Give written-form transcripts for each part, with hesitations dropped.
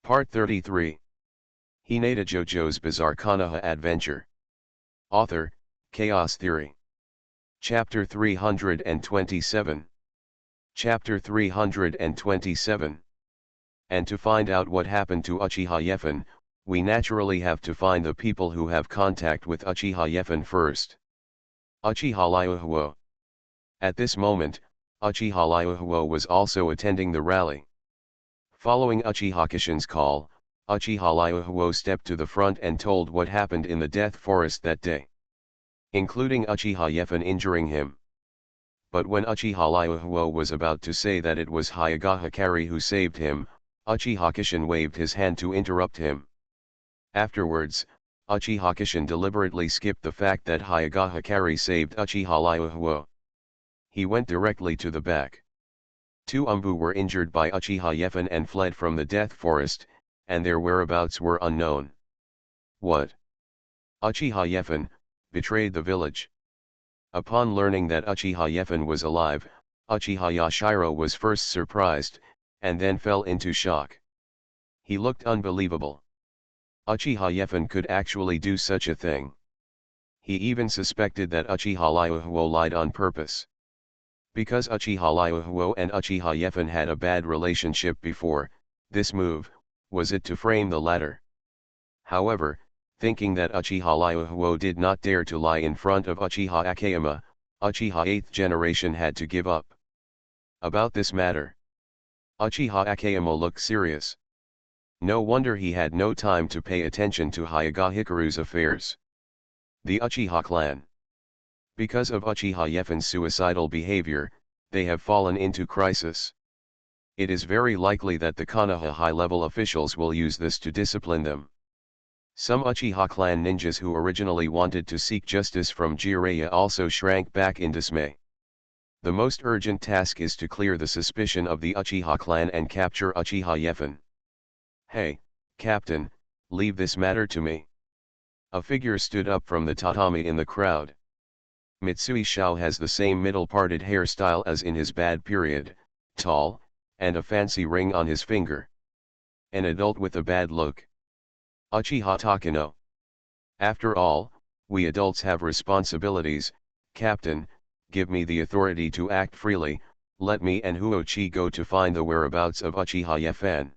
Part 33. Hinata JoJo's Bizarre Konoha Adventure. Author, Chaos Theory. Chapter 327. Chapter 327. And to find out what happened to Uchiha Yeffen, we naturally have to find the people who have contact with Uchiha Yeffen first. Uchiha Liuhuo. At this moment, Uchiha Liuhuo was also attending the rally. Following Uchiha Kishin's call, Uchiha Liuhuo stepped to the front and told what happened in the Death Forest that day, including Uchiha Yeffen injuring him. But when Uchiha Liuhuo was about to say that it was Hyuga Hikari who saved him, Uchiha Kishin waved his hand to interrupt him. Afterwards, Uchiha Kishin deliberately skipped the fact that Hyuga Hikari saved Uchiha Liuhuo. He went directly to the back. Two Umbu were injured by Uchiha Yeffen and fled from the Death Forest, and their whereabouts were unknown. What? Uchiha Yeffen betrayed the village. Upon learning that Uchiha Yeffen was alive, Uchiha Yashiro was first surprised, and then fell into shock. He looked unbelievable. Uchiha Yeffen could actually do such a thing. He even suspected that Uchiha Liuhuo lied on purpose. Because Uchiha Liuhuo and Uchiha Yeffen had a bad relationship before, this move was it to frame the latter. However, thinking that Uchiha Liuhuo did not dare to lie in front of Uchiha Akeyama, Uchiha 8th generation had to give up. About this matter, Uchiha Akeyama looked serious. No wonder he had no time to pay attention to Hyuga Hikaru's affairs. The Uchiha clan. Because of Uchiha Yeffen's suicidal behavior, they have fallen into crisis. It is very likely that the Konoha high-level officials will use this to discipline them. Some Uchiha clan ninjas who originally wanted to seek justice from Jiraiya also shrank back in dismay. The most urgent task is to clear the suspicion of the Uchiha clan and capture Uchiha Yeffen. Hey, Captain, leave this matter to me. A figure stood up from the tatami in the crowd. Mitsui Shao has the same middle-parted hairstyle as in his bad period, tall, and a fancy ring on his finger. An adult with a bad look. Uchiha Takano. After all, we adults have responsibilities. Captain, give me the authority to act freely, let me and Huochi go to find the whereabouts of Uchiha Yeffen.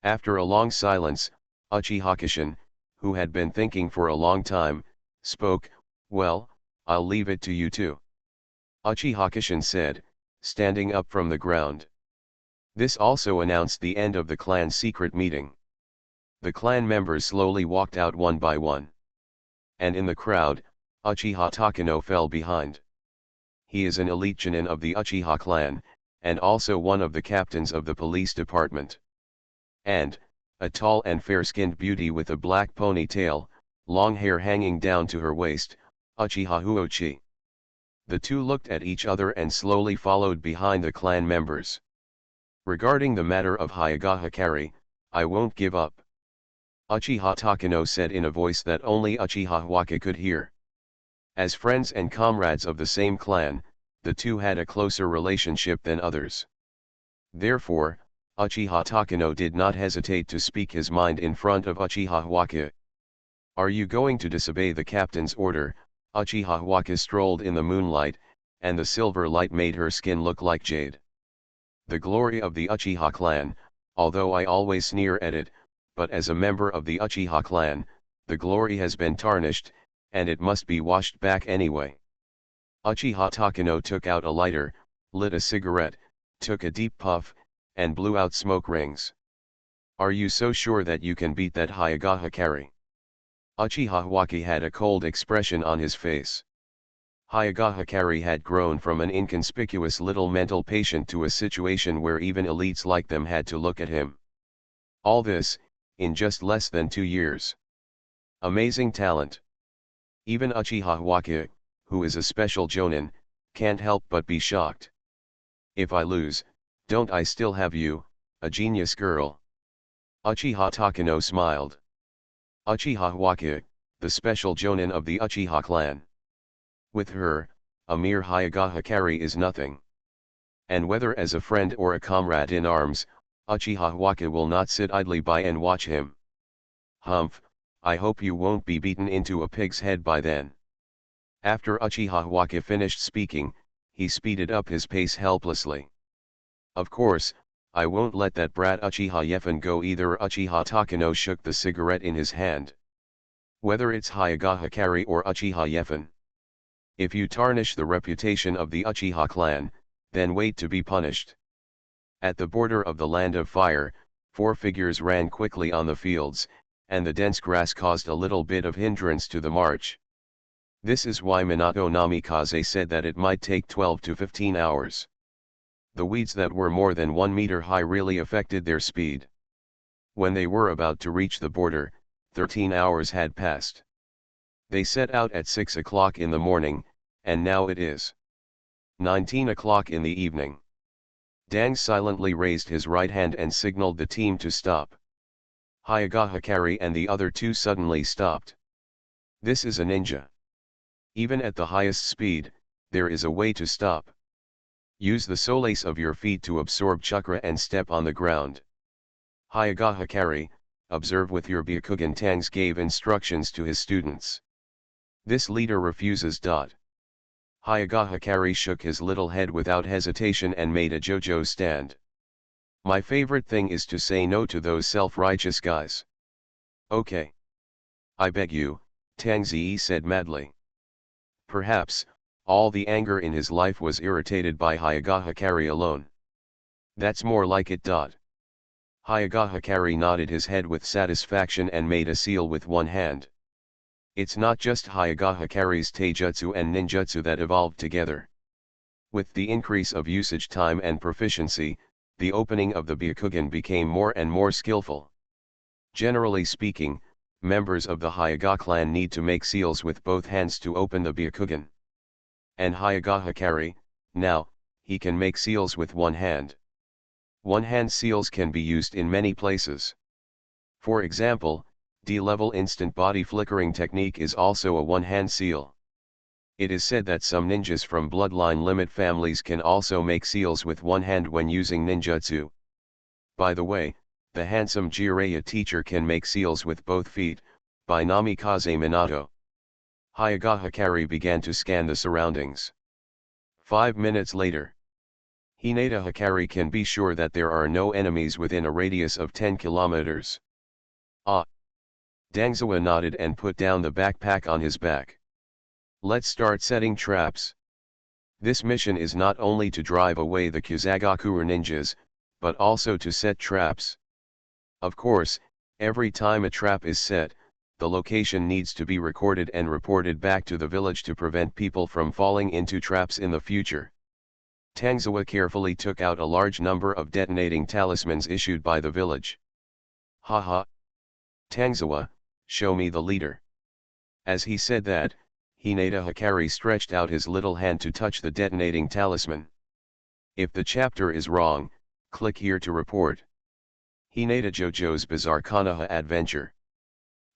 After a long silence, Uchiha Kishin, who had been thinking for a long time, spoke. Well, I'll leave it to you two. Uchiha Kishin said, standing up from the ground. This also announced the end of the clan's secret meeting. The clan members slowly walked out one by one. And in the crowd, Uchiha Takano fell behind. He is an elite chunin of the Uchiha clan, and also one of the captains of the police department. And, a tall and fair-skinned beauty with a black ponytail, long hair hanging down to her waist, Uchiha Huochi. The two looked at each other and slowly followed behind the clan members. Regarding the matter of Hyuga Hikari, I won't give up. Uchiha Takano said in a voice that only Uchiha Waka could hear. As friends and comrades of the same clan, the two had a closer relationship than others. Therefore, Uchiha Takano did not hesitate to speak his mind in front of Uchiha Waka. Are you going to disobey the captain's order? Uchiha Waka strolled in the moonlight, and the silver light made her skin look like jade. The glory of the Uchiha clan, although I always sneer at it, but as a member of the Uchiha clan, the glory has been tarnished, and it must be washed back anyway. Uchiha Takano took out a lighter, lit a cigarette, took a deep puff, and blew out smoke rings. Are you so sure that you can beat that Hyuga Hikari? Uchiha Waki had a cold expression on his face. Hyuga Hikari had grown from an inconspicuous little mental patient to a situation where even elites like them had to look at him. All this, in just less than 2 years. Amazing talent. Even Uchiha Waka, who is a special jonin, can't help but be shocked. If I lose, don't I still have you, a genius girl? Uchiha Takano smiled. Uchiha Waka, the special jonin of the Uchiha clan. With her, a mere Hyuga Hikari is nothing. And whether as a friend or a comrade in arms, Uchiha Waka will not sit idly by and watch him. Humph, I hope you won't be beaten into a pig's head by then. After Uchiha Waka finished speaking, he speeded up his pace helplessly. Of course, I won't let that brat Uchiha Yeffen go either. Uchiha Takano shook the cigarette in his hand. Whether it's Hyuga Hikari or Uchiha Yeffen. If you tarnish the reputation of the Uchiha clan, then wait to be punished. At the border of the land of fire, 4 figures ran quickly on the fields, and the dense grass caused a little bit of hindrance to the march. This is why Minato Namikaze said that it might take 12 to 15 hours. The weeds that were more than 1 meter high really affected their speed. When they were about to reach the border, 13 hours had passed. They set out at 6 o'clock in the morning, and now it is 19 o'clock in the evening. Dang silently raised his right hand and signaled the team to stop. Hyuga Hikari and the other 2 suddenly stopped. This is a ninja. Even at the highest speed, there is a way to stop. Use the soles of your feet to absorb chakra and step on the ground. Hyuga Hikari, observe with your Byakugan. Tangs gave instructions to his students. This leader refuses. Hyuga Hikari shook his little head without hesitation and made a JoJo's stand. My favorite thing is to say no to those self-righteous guys. Okay. I beg you, Tang Zi said madly. Perhaps, all the anger in his life was irritated by Hyuga Hikari alone. That's more like it. Hyuga Hikari nodded his head with satisfaction and made a seal with one hand. It's not just Hyuga Hikari's taijutsu and ninjutsu that evolved together. With the increase of usage time and proficiency, the opening of the Byakugan became more and more skillful. Generally speaking, members of the Hyuga clan need to make seals with both hands to open the Byakugan. And Hyuga Hikari, now, he can make seals with one hand. One-hand seals can be used in many places. For example, D-level instant body flickering technique is also a one-hand seal. It is said that some ninjas from bloodline limit families can also make seals with one hand when using ninjutsu. By the way, the handsome Jiraiya teacher can make seals with both feet, by Namikaze Minato. Hyuga Hikari began to scan the surroundings. 5 minutes later. Hinata Hikari can be sure that there are no enemies within a radius of 10 kilometers. Ah! Dangzawa nodded and put down the backpack on his back. Let's start setting traps. This mission is not only to drive away the Kusagakure ninjas, but also to set traps. Of course, every time a trap is set, the location needs to be recorded and reported back to the village to prevent people from falling into traps in the future. Tangzawa carefully took out a large number of detonating talismans issued by the village. Haha! Tangzawa, show me the leader. As he said that, Hinata Hikari stretched out his little hand to touch the detonating talisman. If the chapter is wrong, click here to report. Hinata JoJo's Bizarre Konoha Adventure.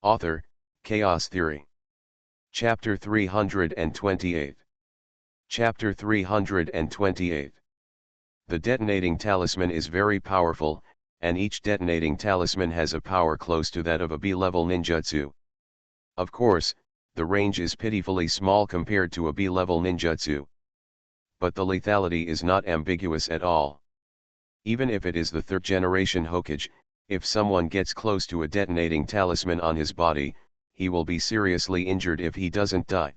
Author, Chaos Theory. Chapter 328. Chapter 328. The detonating talisman is very powerful, and each detonating talisman has a power close to that of a B-level ninjutsu. Of course, the range is pitifully small compared to a B-level ninjutsu. But the lethality is not ambiguous at all. Even if it is the 3rd generation Hokage, if someone gets close to a detonating talisman on his body, he will be seriously injured if he doesn't die.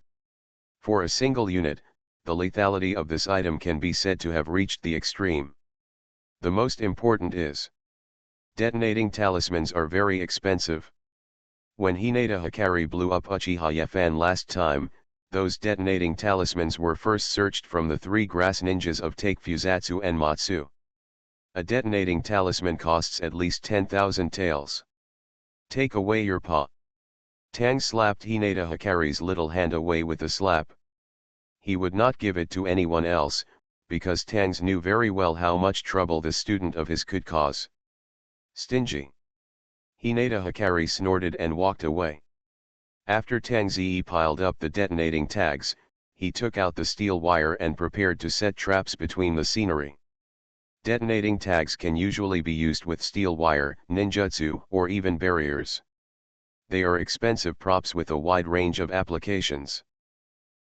For a single unit, the lethality of this item can be said to have reached the extreme. The most important is, detonating talismans are very expensive. When Hinata Hikari blew up Uchiha Yeffen last time, those detonating talismans were first searched from the 3 grass ninjas of Take Fusatsu and Matsu. A detonating talisman costs at least 10,000 taels. Take away your paw. Tang slapped Hinata Hikari's little hand away with a slap. He would not give it to anyone else, because Tangs knew very well how much trouble the student of his could cause. Stingy. Hinata Hikari snorted and walked away. After Tang Zi piled up the detonating tags, he took out the steel wire and prepared to set traps between the scenery. Detonating tags can usually be used with steel wire, ninjutsu, or even barriers. They are expensive props with a wide range of applications.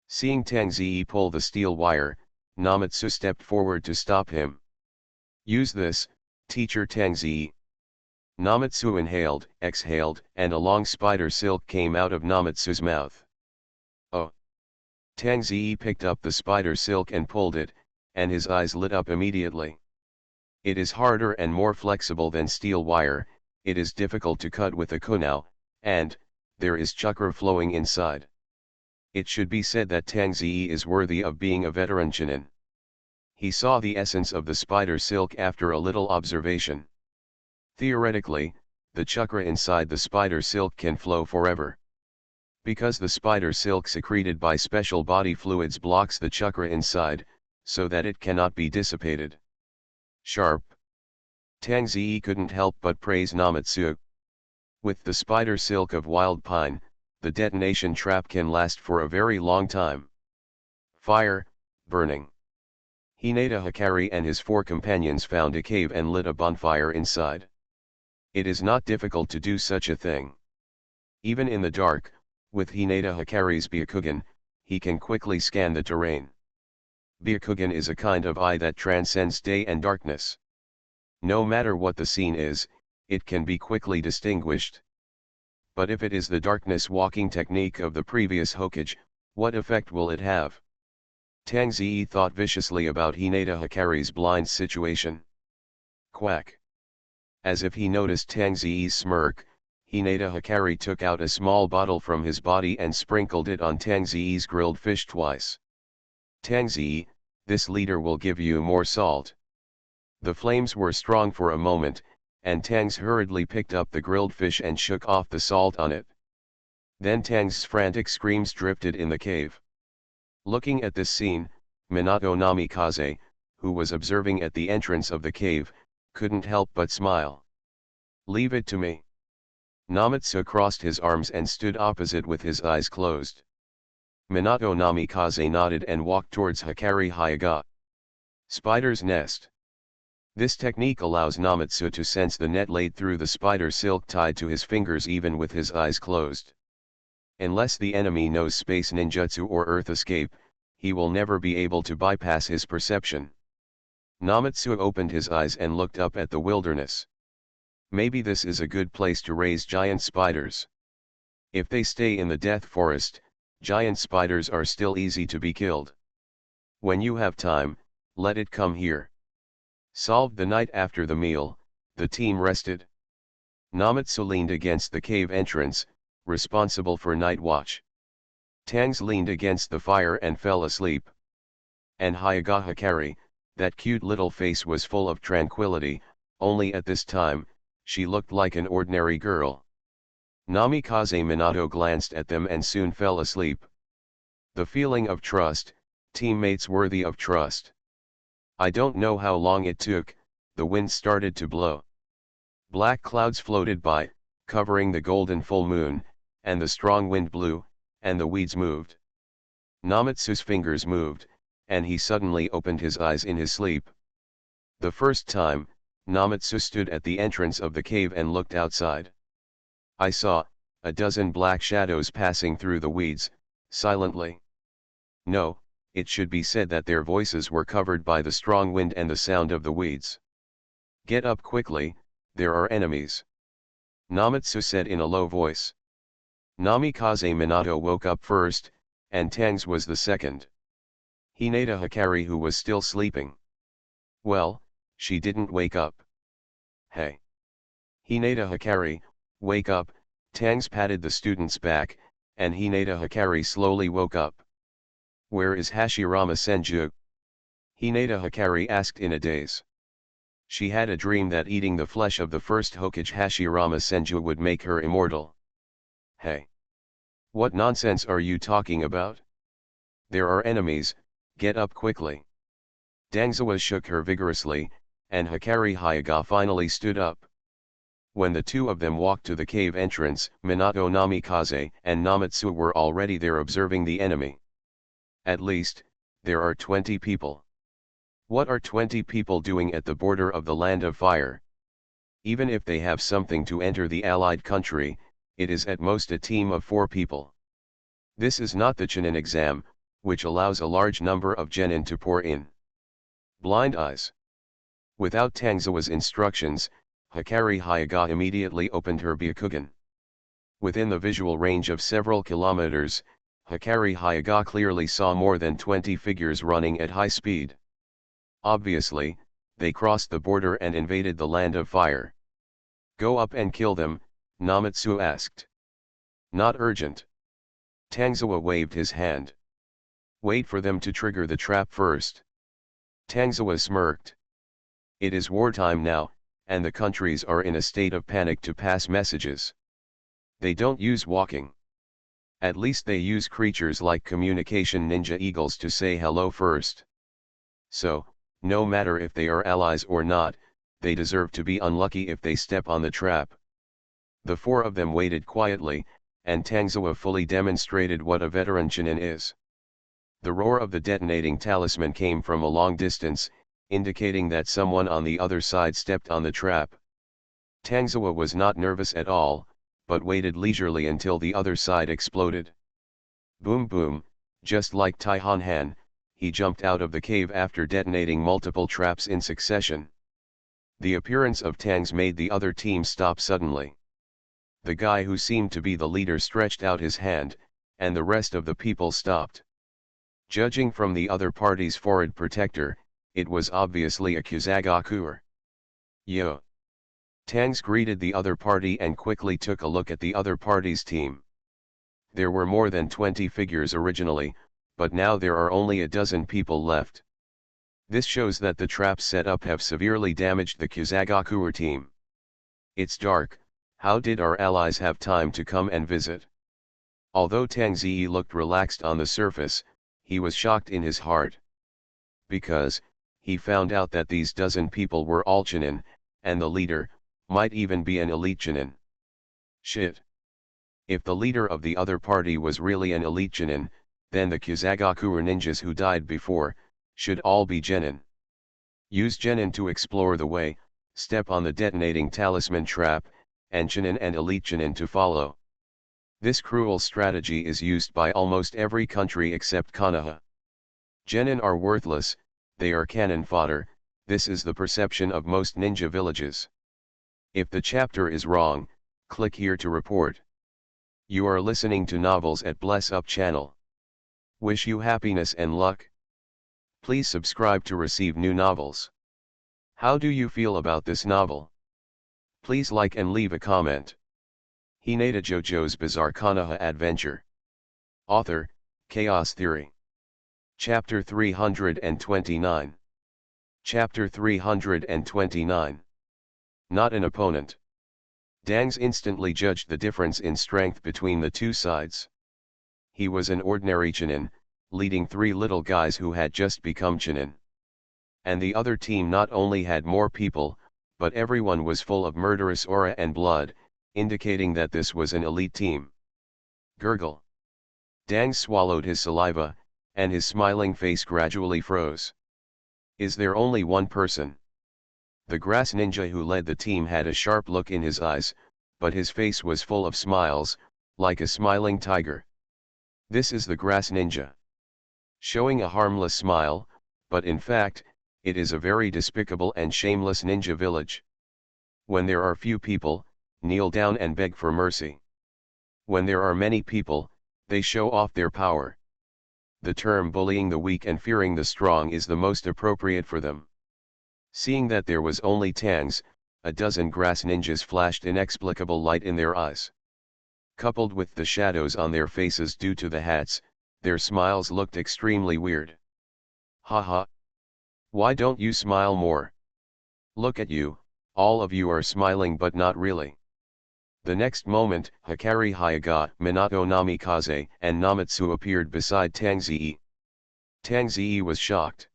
Seeing Tang Ziyi pull the steel wire, Namatsu stepped forward to stop him. Use this, teacher Tang Ziyi. Namatsu inhaled, exhaled, and a long spider silk came out of Namatsu's mouth. Oh! Tang Ziyi picked up the spider silk and pulled it, and his eyes lit up immediately. It is harder and more flexible than steel wire, it is difficult to cut with a kunai, and there is chakra flowing inside. It should be said that Tang Ziyi is worthy of being a veteran Chunin. He saw the essence of the spider silk after a little observation. Theoretically, the chakra inside the spider silk can flow forever. Because the spider silk secreted by special body fluids blocks the chakra inside, so that it cannot be dissipated. Sharp. Tang Ziyi couldn't help but praise Namatsu. With the spider silk of wild pine, the detonation trap can last for a very long time. Fire, burning. Hinata Hikari and his 4 companions found a cave and lit a bonfire inside. It is not difficult to do such a thing. Even in the dark, with Hinata Hikari's Byakugan, he can quickly scan the terrain. Byakugan is a kind of eye that transcends day and darkness. No matter what the scene is, it can be quickly distinguished. But if it is the darkness walking technique of the previous Hokage, what effect will it have? Tang Ziyi thought viciously about Hinata Hikari's blind situation. Quack. As if he noticed Tang Ziyi's smirk, Hinata Hikari took out a small bottle from his body and sprinkled it on Tang Ziyi's grilled fish twice. Tang Ziyi, this liter will give you more salt. The flames were strong for a moment, and Tang's hurriedly picked up the grilled fish and shook off the salt on it. Then Tang's frantic screams drifted in the cave. Looking at this scene, Minato Namikaze, who was observing at the entrance of the cave, couldn't help but smile. Leave it to me. Namatsu crossed his arms and stood opposite with his eyes closed. Minato Namikaze nodded and walked towards Hikari Hyuga. Spider's nest. This technique allows Namatsu to sense the net laid through the spider silk tied to his fingers even with his eyes closed. Unless the enemy knows space ninjutsu or earth escape, he will never be able to bypass his perception. Namatsu opened his eyes and looked up at the wilderness. Maybe this is a good place to raise giant spiders. If they stay in the death forest, giant spiders are still easy to be killed. When you have time, let it come here. Solved the night after the meal, the team rested. Namatsu leaned against the cave entrance, responsible for night watch. Tangs leaned against the fire and fell asleep. And Hyuga Hikari, that cute little face was full of tranquility, only at this time, she looked like an ordinary girl. Namikaze Minato glanced at them and soon fell asleep. The feeling of trust, teammates worthy of trust. I don't know how long it took, the wind started to blow. Black clouds floated by, covering the golden full moon, and the strong wind blew, and the weeds moved. Namatsu's fingers moved, and he suddenly opened his eyes in his sleep. The first time, Namatsu stood at the entrance of the cave and looked outside. I saw a dozen black shadows passing through the weeds, silently. No, it should be said that their voices were covered by the strong wind and the sound of the weeds. Get up quickly, there are enemies. Namatsu said in a low voice. Namikaze Minato woke up first, and Tangs was the second. Hinata Hikari who was still sleeping. Well, she didn't wake up. Hey! Hinata Hikari, wake up, Tangs patted the student's back, and Hinata Hikari slowly woke up. Where is Hashirama Senju? Hinata Hikari asked in a daze. She had a dream that eating the flesh of the first Hokage Hashirama Senju would make her immortal. Hey! What nonsense are you talking about? There are enemies, get up quickly. Dangzawa shook her vigorously, and Hikari Hyuga finally stood up. When the two of them walked to the cave entrance, Minato Namikaze and Namatsu were already there observing the enemy. At least, there are 20 people. What are 20 people doing at the border of the Land of Fire? Even if they have something to enter the allied country, it is at most a team of 4 people. This is not the Chunin exam, which allows a large number of genin to pour in. Blind eyes. Without Tangzawa's instructions, Hikari Hyuga immediately opened her Byakugan. Within the visual range of several kilometers, Hikari Hyuga clearly saw more than 20 figures running at high speed. Obviously, they crossed the border and invaded the Land of Fire. Go up and kill them, Namatsu asked. Not urgent. Tangzawa waved his hand. Wait for them to trigger the trap first. Tangzawa smirked. It is wartime now, and the countries are in a state of panic to pass messages. They don't use walking. At least they use creatures like communication ninja eagles to say hello first. So, no matter if they are allies or not, they deserve to be unlucky if they step on the trap. The 4 of them waited quietly, and Tangzawa fully demonstrated what a veteran Chunin is. The roar of the detonating talisman came from a long distance, indicating that someone on the other side stepped on the trap. Tangzawa was not nervous at all, but waited leisurely until the other side exploded. Boom boom, just like Taihan Han, he jumped out of the cave after detonating multiple traps in succession. The appearance of Tangs made the other team stop suddenly. The guy who seemed to be the leader stretched out his hand, and the rest of the people stopped. Judging from the other party's forward protector, it was obviously a Kusagakuer. Yo! Tangs greeted the other party and quickly took a look at the other party's team. There were more than 20 figures originally, but now there are only a dozen people left. This shows that the traps set up have severely damaged the Kusagakuer team. It's dark, how did our allies have time to come and visit? Although Tang Ziyi looked relaxed on the surface, he was shocked in his heart. Because, he found out that these dozen people were all Chunin, and the leader, might even be an elite Chunin. Shit. If the leader of the other party was really an elite Chunin, then the Kusagakuer ninjas who died before, should all be genin. Use genin to explore the way, step on the detonating talisman trap, and Chunin and elite Chunin to follow. This cruel strategy is used by almost every country except Konoha. Genin are worthless, they are cannon fodder, this is the perception of most ninja villages. If the chapter is wrong, click here to report. You are listening to Novels at Bless Up channel. Wish you happiness and luck. Please subscribe to receive new novels. How do you feel about this novel? Please like and leave a comment. Hinata JoJo's Bizarre Konoha Adventure. Author, Chaos Theory. Chapter 329. Chapter 329. Not an opponent. Dangs instantly judged the difference in strength between the two sides. He was an ordinary Chunin, leading 3 little guys who had just become Chunin. And the other team not only had more people, but everyone was full of murderous aura and blood, indicating that this was an elite team. Gurgle. Dang swallowed his saliva, and his smiling face gradually froze. Is there only one person? The grass ninja who led the team had a sharp look in his eyes, but his face was full of smiles, like a smiling tiger. This is the grass ninja. Showing a harmless smile, but in fact, it is a very despicable and shameless ninja village. When there are few people, kneel down and beg for mercy. When there are many people, they show off their power. The term bullying the weak and fearing the strong is the most appropriate for them. Seeing that there was only Tangs, a dozen grass ninjas flashed inexplicable light in their eyes. Coupled with the shadows on their faces due to the hats, their smiles looked extremely weird. Haha. Why don't you smile more? Look at you, all of you are smiling but not really. The next moment, Hikari Hyuga, Minato Namikaze, and Namatsu appeared beside Tangzii. Tangzii was shocked.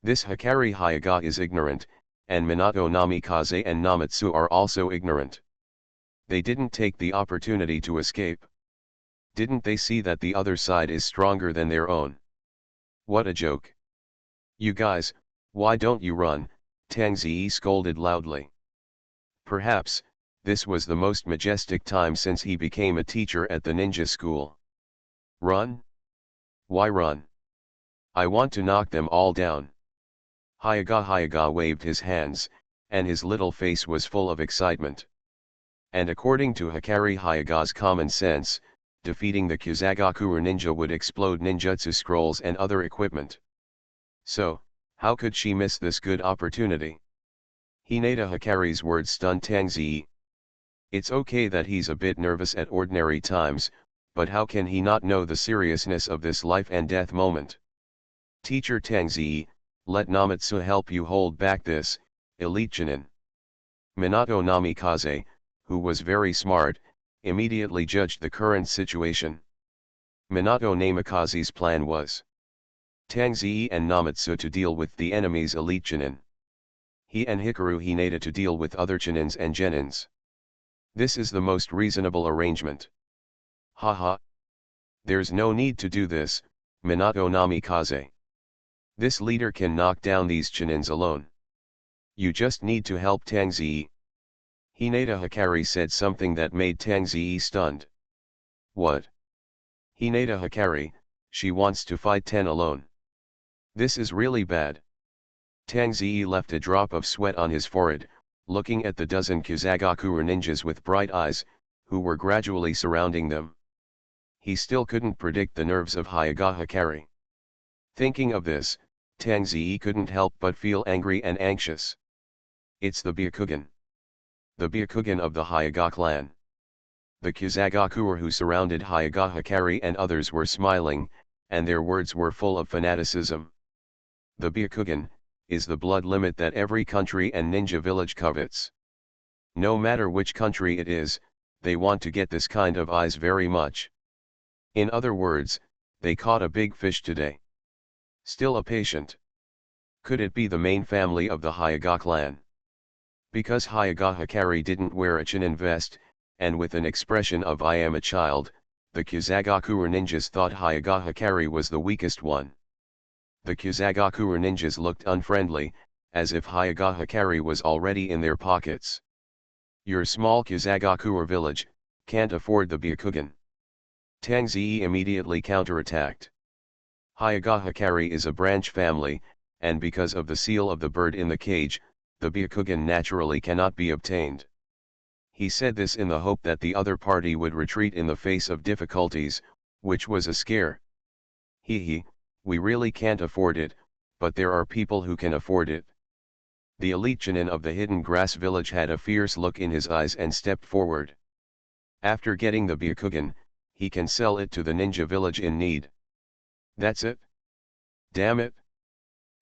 This Hikari Hyuga is ignorant, and Minato Namikaze and Namatsu are also ignorant. They didn't take the opportunity to escape. Didn't they see that the other side is stronger than their own? What a joke. You guys, Why don't you run? Tangzi scolded loudly. Perhaps, this was the most majestic time since he became a teacher at the ninja school. Run? Why run? I want to knock them all down. Hyuga waved his hands, and his little face was full of excitement. And according to Hikari Hyuga's common sense, defeating the Kyuzagakure ninja would explode ninjutsu scrolls and other equipment. So, how could she miss this good opportunity? Hinata Hikari's words stunned Tangzi. It's okay that he's a bit nervous at ordinary times, but how can he not know the seriousness of this life and death moment? Teacher Tangzi, let Namatsu help you hold back this, elite Chunin. Minato Namikaze, who was very smart, immediately judged the current situation. Minato Namikaze's plan was Tangzi and Namatsu to deal with the enemy's elite Chunin. He and Hikaru Hinata to deal with other Chunins and Genins. This is the most reasonable arrangement. Haha. There's no need to do this, Minato Namikaze. This leader can knock down these Chunins alone. You just need to help Tangzi. Hinata Hikari said something that made Tangzi stunned. What? Hinata Hikari, she wants to fight 10 alone. This is really bad. Tangzi left a drop of sweat on his forehead, looking at the dozen Kyuzagakure ninjas with bright eyes, who were gradually surrounding them. He still couldn't predict the nerves of Hyuga Hikari. Thinking of this, Tangzi couldn't help but feel angry and anxious. It's the Byakugan. The Byakugan of the Hyuga clan. The Kyuzagakure who surrounded Hyuga Hikari and others were smiling, and their words were full of fanaticism. The Byakugan is the blood limit that every country and ninja village covets. No matter which country it is, they want to get this kind of eyes very much. In other words, they caught a big fish today. Still a patient. Could it be the main family of the Hyuga clan? Because Hyuga Hikari didn't wear a Chunin vest, and with an expression of I am a child, the Kyuzagakure ninjas thought Hyuga Hikari was the weakest one. The Kyuzagakure ninjas looked unfriendly, as if Hyuga Hikari was already in their pockets. Your small Kyuzagakure village can't afford the Byakugan. Tangzi immediately counterattacked. Hyuga Hikari is a branch family, and because of the seal of the bird in the cage, the Byakugan naturally cannot be obtained. He said this in the hope that the other party would retreat in the face of difficulties, which was a scare. He, we really can't afford it, but there are people who can afford it. The elite Chunin of the Hidden Grass village had a fierce look in his eyes and stepped forward. After getting the Byakugan, he can sell it to the ninja village in need. That's it? Damn it!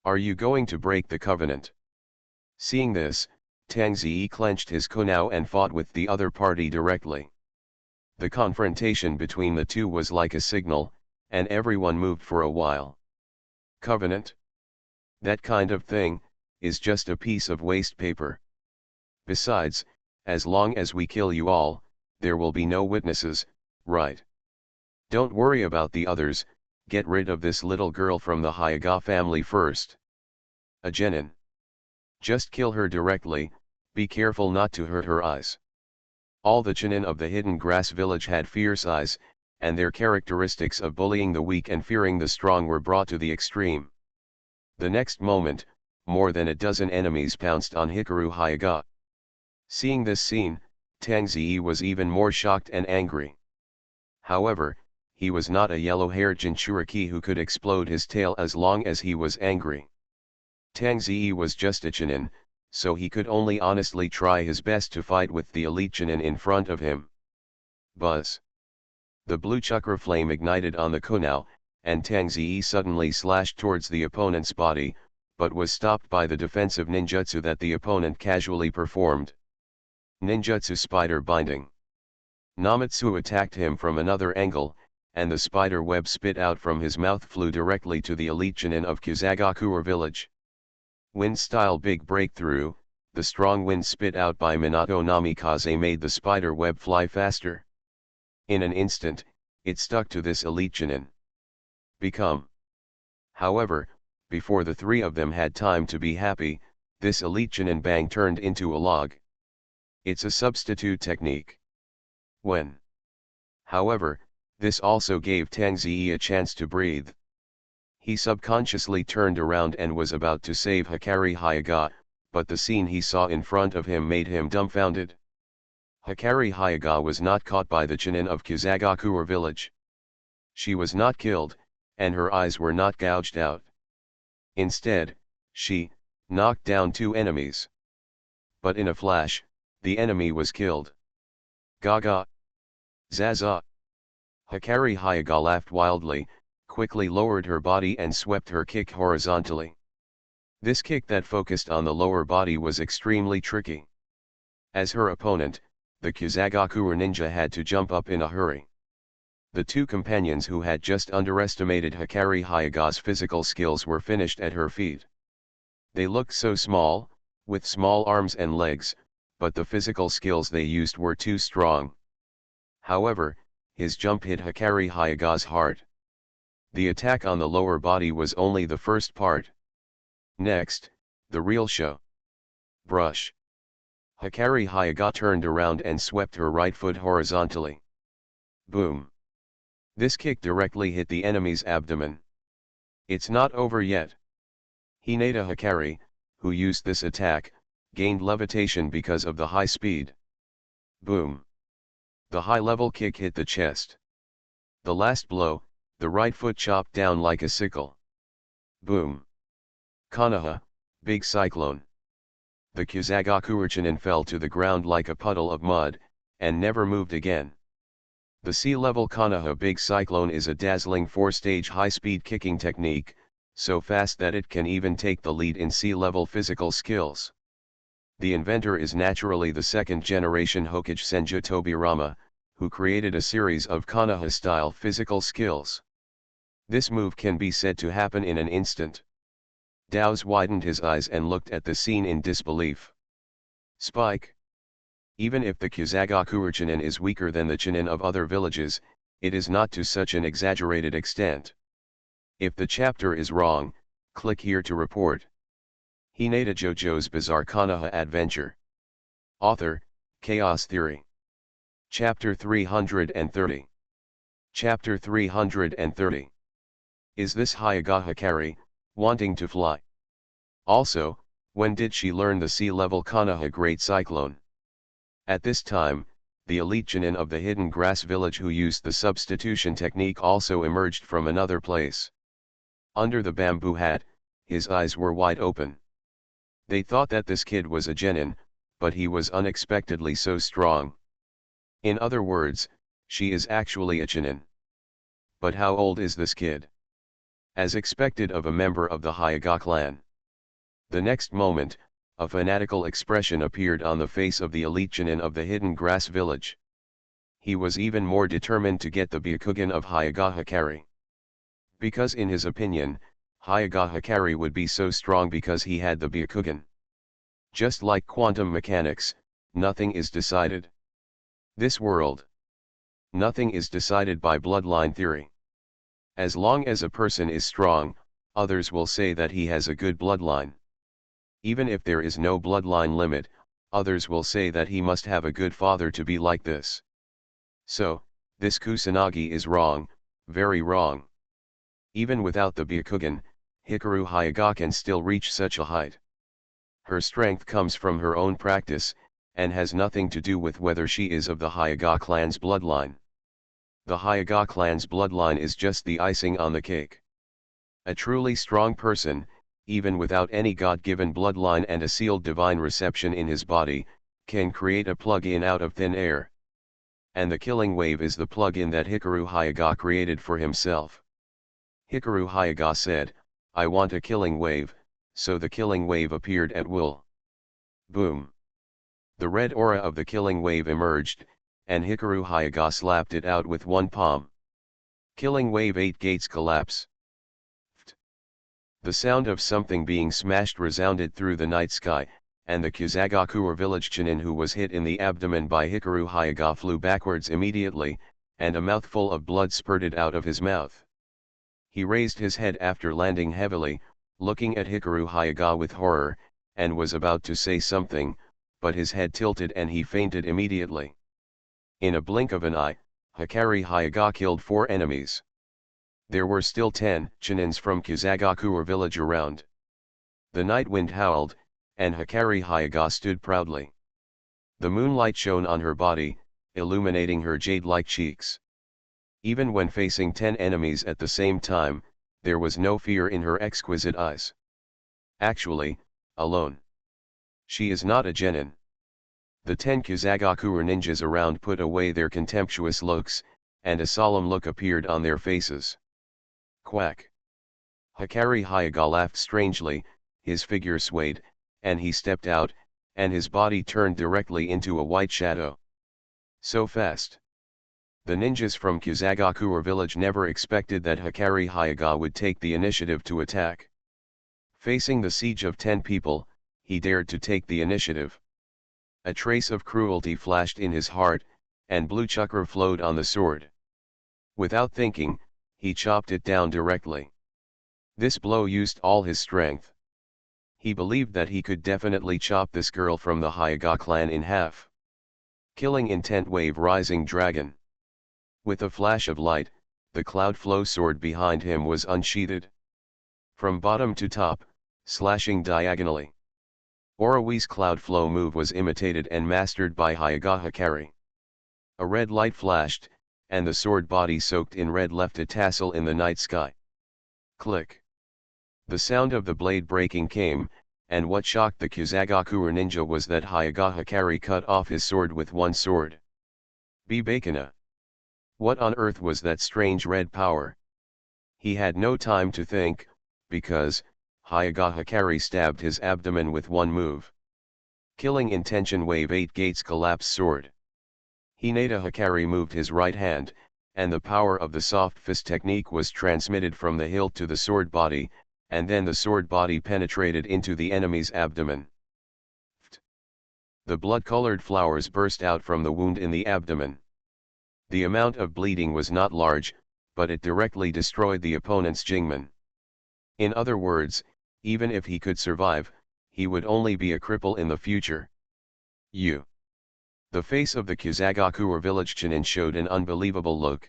Are you going to break the covenant? Seeing this, Tangzi clenched his kunao and fought with the other party directly. The confrontation between the two was like a signal, and everyone moved for a while. Covenant? That kind of thing is just a piece of waste paper. Besides, as long as we kill you all, there will be no witnesses, right? Don't worry about the others, get rid of this little girl from the Hyuga family first. A genin. Just kill her directly, be careful not to hurt her eyes. All the Chunin of the Hidden Grass village had fierce eyes, and their characteristics of bullying the weak and fearing the strong were brought to the extreme. The next moment, more than a dozen enemies pounced on Hikaru Hyuga. Seeing this scene, Tangzi was even more shocked and angry. However, he was not a yellow-haired Jinchuriki who could explode his tail as long as he was angry. Tangzi was just a Chunin, so he could only honestly try his best to fight with the elite Chunin in front of him. Buzz. The blue chakra flame ignited on the kunao, and Tangzi suddenly slashed towards the opponent's body, but was stopped by the defensive ninjutsu that the opponent casually performed. Ninjutsu spider binding. Namatsu attacked him from another angle, and the spider web spit out from his mouth flew directly to the elite Chunin of Kyuzagakure village. Wind-style big breakthrough, the strong wind spit out by Minato Namikaze made the spider web fly faster. In an instant, it stuck to this elite Chunin. Become. However, Before the three of them had time to be happy, this elite Chunin bang turned into a log. It's a substitute technique. When, however, this also gave Tang Ziyi a chance to breathe. He subconsciously turned around and was about to save Hikari Hyuga, but the scene he saw in front of him made him dumbfounded. Hikari Hyuga was not caught by the Chunin of Kusagakure village. She was not killed, and her eyes were not gouged out. Instead, she knocked down two enemies. But in a flash, the enemy was killed. Gaga! Zaza! Hikari Hyuga laughed wildly, quickly lowered her body and swept her kick horizontally. This kick that focused on the lower body was extremely tricky. As her opponent, the Kusagakure ninja had to jump up in a hurry. The two companions who had just underestimated Hikari Hyuga's physical skills were finished at her feet. They looked so small, with small arms and legs, but the physical skills they used were too strong. However, his jump hit Hikari Hyuga's heart. The attack on the lower body was only the first part. Next, the real show. Brush. Hikari Hyuga turned around and swept her right foot horizontally. Boom. This kick directly hit the enemy's abdomen. It's not over yet. Hinata Hikari, who used this attack, gained levitation because of the high speed. Boom. The high-level kick hit the chest. The last blow, the right foot chopped down like a sickle. Boom. Konoha, big cyclone. The Kusagakure Chunin fell to the ground like a puddle of mud, and never moved again. The sea-level Konoha big cyclone is a dazzling 4-stage high-speed kicking technique, so fast that it can even take the lead in sea-level physical skills. The inventor is naturally the second-generation Hokage Senju Tobirama, who created a series of Konoha-style physical skills. This move can be said to happen in an instant. Daos widened his eyes and looked at the scene in disbelief. Spike. Even if the Kusagakure Chunin is weaker than the Chunin of other villages, it is not to such an exaggerated extent. If the chapter is wrong, click here to report. Hinata JoJo's Bizarre Konoha Adventure. Author, Chaos Theory. Chapter 330. Chapter 330. Is this Hyuga Hikari, wanting to fly? Also, when did she learn the sea-level Konoha Great Cyclone? At this time, the elite Chunin of the Hidden Grass Village who used the substitution technique also emerged from another place. Under the bamboo hat, his eyes were wide open. They thought that this kid was a genin, but he was unexpectedly so strong. In other words, she is actually a Chunin. But how old is this kid? As expected of a member of the Hyuga clan. The next moment, a fanatical expression appeared on the face of the elite Chunin of the Hidden Grass Village. He was even more determined to get the Byakugan of Hyuga Hikari. Because in his opinion, Hyuga Hikari would be so strong because he had the Byakugan. Just like quantum mechanics, nothing is decided. This world. Nothing is decided by bloodline theory. As long as a person is strong, others will say that he has a good bloodline. Even if there is no bloodline limit, others will say that he must have a good father to be like this. So, this Kusanagi is wrong, very wrong. Even without the Byakugan, Hikaru Hyuga can still reach such a height. Her strength comes from her own practice, and has nothing to do with whether she is of the Hyuga clan's bloodline. The Hyuga clan's bloodline is just the icing on the cake. A truly strong person, even without any God-given bloodline and a sealed divine reception in his body, can create a plug-in out of thin air. And the killing wave is the plug-in that Hikaru Hyuga created for himself. Hikaru Hyuga said, "I want a killing wave," so the killing wave appeared at will. Boom. The red aura of the killing wave emerged, and Hikaru Hyuga slapped it out with one palm. Killing wave 8 gates collapse. The sound of something being smashed resounded through the night sky, and the Kusagakure village Chunin who was hit in the abdomen by Hikaru Hyuga flew backwards immediately, and a mouthful of blood spurted out of his mouth. He raised his head after landing heavily, looking at Hikaru Hyuga with horror, and was about to say something, but his head tilted and he fainted immediately. In a blink of an eye, Hikari Hyuga killed 4 enemies. There were still 10 Chunins from Kizagakura village around. The night wind howled, and Hikari Hyuga stood proudly. The moonlight shone on her body, illuminating her jade-like cheeks. Even when facing 10 enemies at the same time, there was no fear in her exquisite eyes. Actually, alone. She is not a genin. The 10 Kizagakura ninjas around put away their contemptuous looks, and a solemn look appeared on their faces. Quack. Hikari Hyuga laughed strangely, his figure swayed, and he stepped out, and his body turned directly into a white shadow. So fast. The ninjas from Kizagakura village never expected that Hikari Hyuga would take the initiative to attack. Facing the siege of 10 people, he dared to take the initiative. A trace of cruelty flashed in his heart, and blue chakra flowed on the sword. Without thinking, he chopped it down directly. This blow used all his strength. He believed that he could definitely chop this girl from the Hyuga clan in half. Killing intent wave rising dragon. With a flash of light, the cloud flow sword behind him was unsheathed. From bottom to top, slashing diagonally. Orowi's cloud flow move was imitated and mastered by Hyuga Hikari. A red light flashed, and the sword body soaked in red left a tassel in the night sky. Click. The sound of the blade breaking came, and what shocked the Kizagakura ninja was that Hyuga Hikari cut off his sword with one sword. Bibakana. What on earth was that strange red power? He had no time to think, because Hyuga Hikari stabbed his abdomen with one move. Killing intention wave 8 gates collapse sword. Hinata Hikari moved his right hand, and the power of the soft fist technique was transmitted from the hilt to the sword body, and then the sword body penetrated into the enemy's abdomen. The blood-colored flowers burst out from the wound in the abdomen. The amount of bleeding was not large, but it directly destroyed the opponent's Jingmen. In other words, even if he could survive, he would only be a cripple in the future. The face of the Kizagakura village Chunin showed an unbelievable look.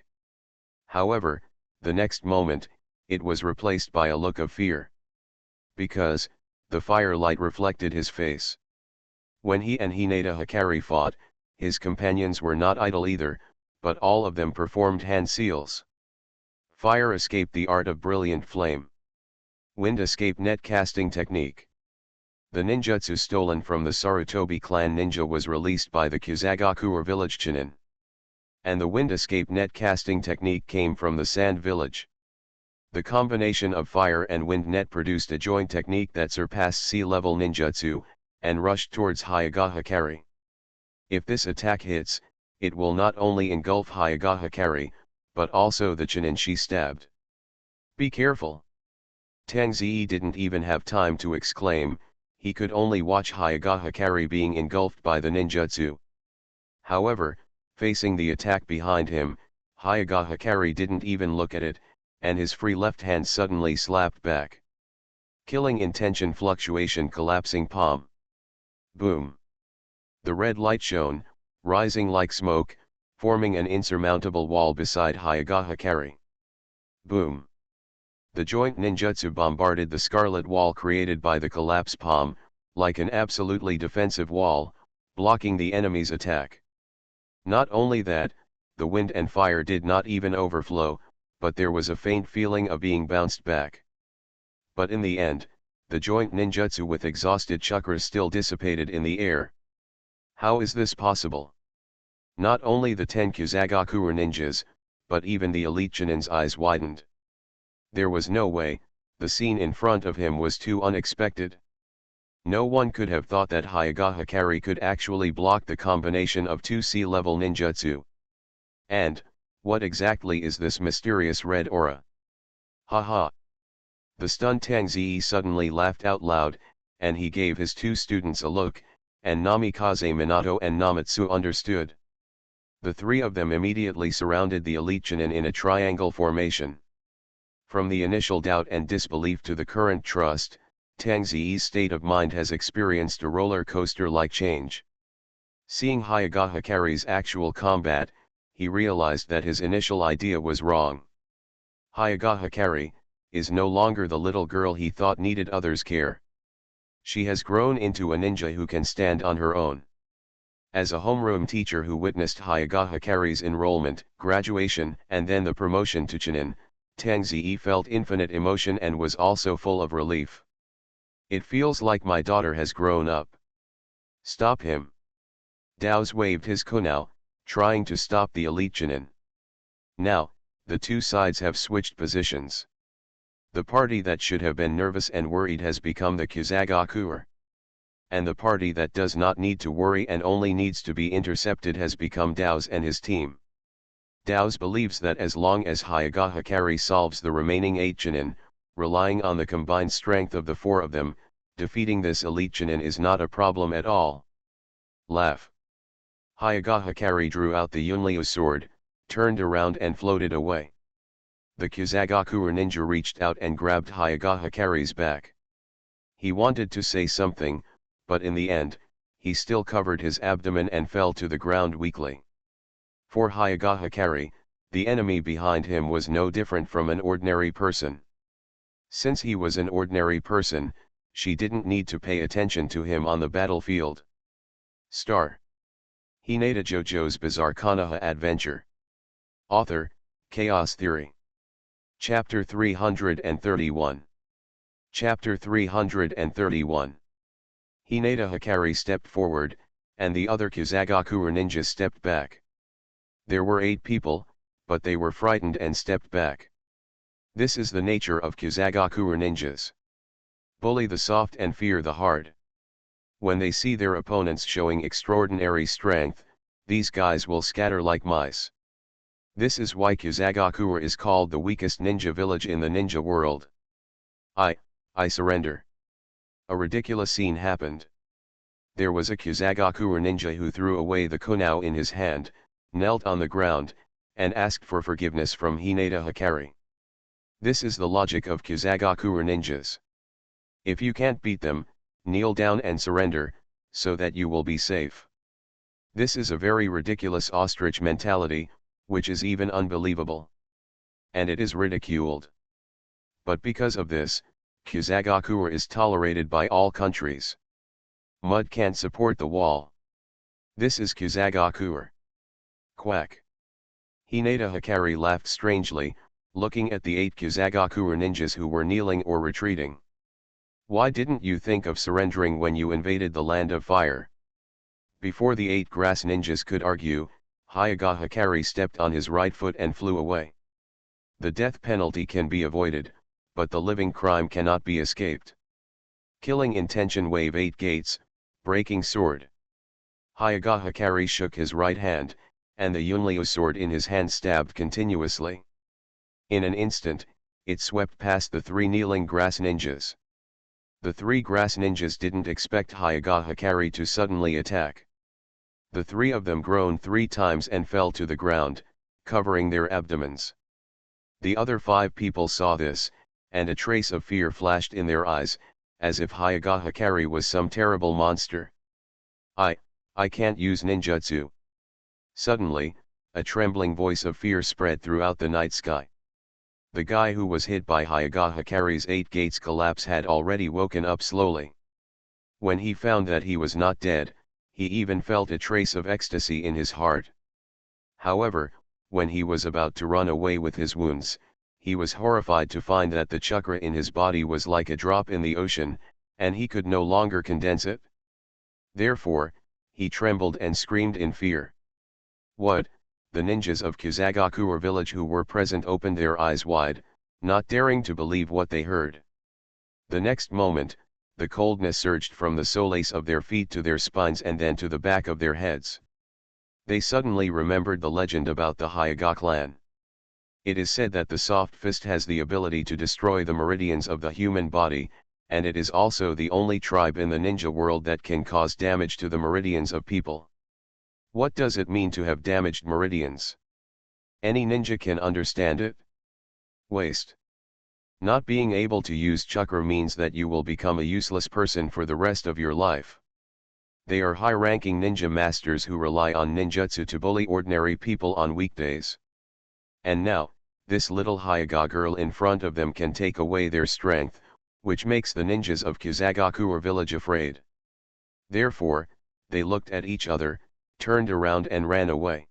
However, the next moment, it was replaced by a look of fear. Because, the firelight reflected his face. When he and Hinata Hikari fought, his companions were not idle either, but all of them performed hand seals. Fire escaped the art of brilliant flame. Wind escape net casting technique. The ninjutsu stolen from the Sarutobi clan ninja was released by the Kizagakura village Chunin. And the wind escape net casting technique came from the sand village. The combination of fire and wind net produced a joint technique that surpassed sea-level ninjutsu, and rushed towards Hyuga Hikari. If this attack hits, it will not only engulf Hyuga Hikari, but also the Chunin she stabbed. Be careful! Tang Ziyi didn't even have time to exclaim, he could only watch Hyuga Hikari being engulfed by the ninjutsu. However, facing the attack behind him, Hyuga Hikari didn't even look at it, and his free left hand suddenly slapped back. Killing intention fluctuation collapsing palm. Boom! The red light shone, rising like smoke, forming an insurmountable wall beside Hyuga Hikari. Boom! The joint ninjutsu bombarded the scarlet wall created by the collapse palm, like an absolutely defensive wall, blocking the enemy's attack. Not only that, the wind and fire did not even overflow, but there was a faint feeling of being bounced back. But in the end, the joint ninjutsu with exhausted chakras still dissipated in the air. How is this possible? Not only the 10 Kizagakura ninjas, but even the elite Chunin's eyes widened. There was no way, the scene in front of him was too unexpected. No one could have thought that Hyuga Hikari could actually block the combination of 2 sea-level ninjutsu. And, what exactly is this mysterious red aura? Ha. The stunned Tang Ziyi suddenly laughed out loud, and he gave his 2 students a look, and Namikaze Minato and Namatsu understood. The 3 of them immediately surrounded the elite Chunin in a triangle formation. From the initial doubt and disbelief to the current trust, Tang Ziyi's state of mind has experienced a roller coaster-like change. Seeing Hayagawa Hikari's actual combat, he realized that his initial idea was wrong. Hayagawa Hikari is no longer the little girl he thought needed others' care. She has grown into a ninja who can stand on her own. As a homeroom teacher who witnessed Hayagawa Hikari's enrollment, graduation, and then the promotion to Chunin, Tang Ziyi felt infinite emotion and was also full of relief. It feels like my daughter has grown up. Stop him. Daos waved his kunao, trying to stop the elite Chunin. Now, the two sides have switched positions. The party that should have been nervous and worried has become the Kuzagakuer. And the party that does not need to worry and only needs to be intercepted has become Daos and his team. Daos believes that as long as Hayagawa Hikari solves the remaining 8 Chunin, relying on the combined strength of the 4 of them, defeating this elite Chunin is not a problem at all. Laugh. Hayagawa Hikari drew out the Yunryu sword, turned around and floated away. The Kuzagakuer ninja reached out and grabbed Hayagawa Hikari's back. He wanted to say something, but in the end, he still covered his abdomen and fell to the ground weakly. For Hayagawa Hikari, the enemy behind him was no different from an ordinary person. Since he was an ordinary person, she didn't need to pay attention to him on the battlefield. Star. Hinata JoJo's Bizarre Konoha Adventure. Author, Chaos Theory. Chapter 331. Chapter 331. Hinata Hikari stepped forward, and the other Kuzagakuer ninjas stepped back. There were 8 people, but they were frightened and stepped back. This is the nature of Kuzagakuer ninjas. Bully the soft and fear the hard. When they see their opponents showing extraordinary strength, these guys will scatter like mice. This is why Kuzagakuer is called the weakest ninja village in the ninja world. I surrender. A ridiculous scene happened. There was a Kuzagakuer ninja who threw away the kunao in his hand, knelt on the ground, and asked for forgiveness from Hinata Hikari. This is the logic of Kuzagakuer ninjas. If you can't beat them, kneel down and surrender, so that you will be safe. This is a very ridiculous ostrich mentality, which is even unbelievable. And it is ridiculed. But because of this, Kuzagakuer is tolerated by all countries. Mud can't support the wall. This is Kuzagakuer. Quack. Hinata Hikari laughed strangely, looking at the 8 Kuzagakuer ninjas who were kneeling or retreating. Why didn't you think of surrendering when you invaded the land of fire? Before the 8 grass ninjas could argue, Hayagawa Hikari stepped on his right foot and flew away. The death penalty can be avoided, but the living crime cannot be escaped. Killing intention wave 8 gates, breaking sword. Hayagawa Hikari shook his right hand, and the Yunryu sword in his hand stabbed continuously. In an instant, it swept past the 3 kneeling grass ninjas. The 3 grass ninjas didn't expect Hayagawa Hikari to suddenly attack. The 3 of them groaned 3 times and fell to the ground, covering their abdomens. The other 5 people saw this, and a trace of fear flashed in their eyes, as if Hayagawa Hikari was some terrible monster. I can't use ninjutsu. Suddenly, a trembling voice of fear spread throughout the night sky. The guy who was hit by Hayagawa Hikari's 8 gates collapse had already woken up slowly. When he found that he was not dead, he even felt a trace of ecstasy in his heart. However, when he was about to run away with his wounds, he was horrified to find that the chakra in his body was like a drop in the ocean, and he could no longer condense it. Therefore, he trembled and screamed in fear. What? The ninjas of Kuzagakuer village who were present opened their eyes wide, not daring to believe what they heard. The next moment, the coldness surged from the soles of their feet to their spines and then to the back of their heads. They suddenly remembered the legend about the Hayagawa clan. It is said that the soft fist has the ability to destroy the meridians of the human body, and it is also the only tribe in the ninja world that can cause damage to the meridians of people. What does it mean to have damaged meridians? Any ninja can understand it. Waste. Not being able to use chakra means that you will become a useless person for the rest of your life. They are high-ranking ninja masters who rely on ninjutsu to bully ordinary people on weekdays. And now, this little Hyuga girl in front of them can take away their strength, which makes the ninjas of Kizagakure village afraid. Therefore, they looked at each other, turned around and ran away.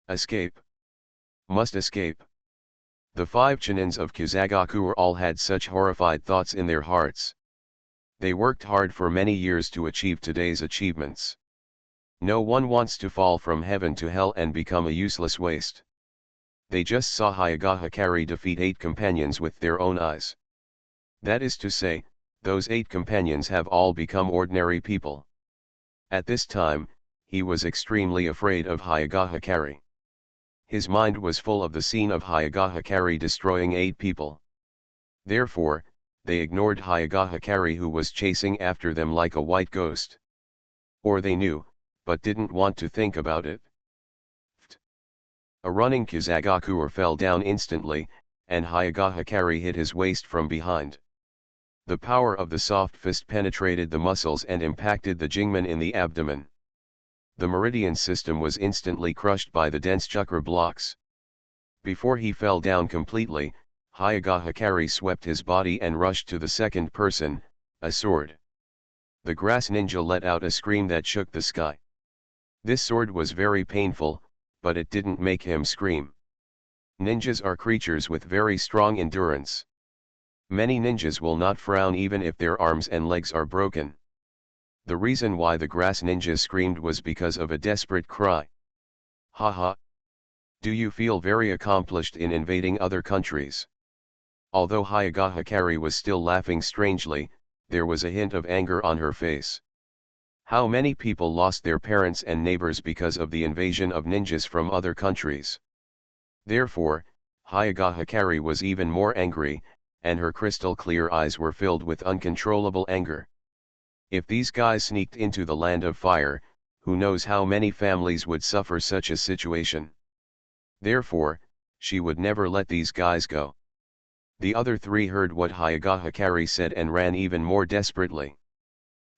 Escape. Must escape. The 5 Chunins of Kizagakure all had such horrified thoughts in their hearts. They worked hard for many years to achieve today's achievements. No one wants to fall from heaven to hell and become a useless waste. They just saw Hyuga Hikari defeat 8 companions with their own eyes. That is to say, those 8 companions have all become ordinary people. At this time, he was extremely afraid of Hyuga Hikari. His mind was full of the scene of Hyuga Hikari destroying 8 people. Therefore, they ignored Hyuga Hikari, who was chasing after them like a white ghost. Or they knew, but didn't want to think about it. A running Kizagakure fell down instantly, and Hyuga Hikari hit his waist from behind. The power of the soft fist penetrated the muscles and impacted the Jingmen in the abdomen. The meridian system was instantly crushed by the dense chakra blocks. Before he fell down completely, Hyuga Hikari swept his body and rushed to the second person, a sword. The grass ninja let out a scream that shook the sky. This sword was very painful, but it didn't make him scream. Ninjas are creatures with very strong endurance. Many ninjas will not frown even if their arms and legs are broken. The reason why the grass ninja screamed was because of a desperate cry. Haha. Do you feel very accomplished in invading other countries? Although Hyuga Hikari was still laughing strangely, there was a hint of anger on her face. How many people lost their parents and neighbors because of the invasion of ninjas from other countries? Therefore, Hyuga Hikari was even more angry, and her crystal-clear eyes were filled with uncontrollable anger. If these guys sneaked into the land of fire, who knows how many families would suffer such a situation? Therefore, she would never let these guys go. The other 3 heard what Hyuga Hikari said and ran even more desperately.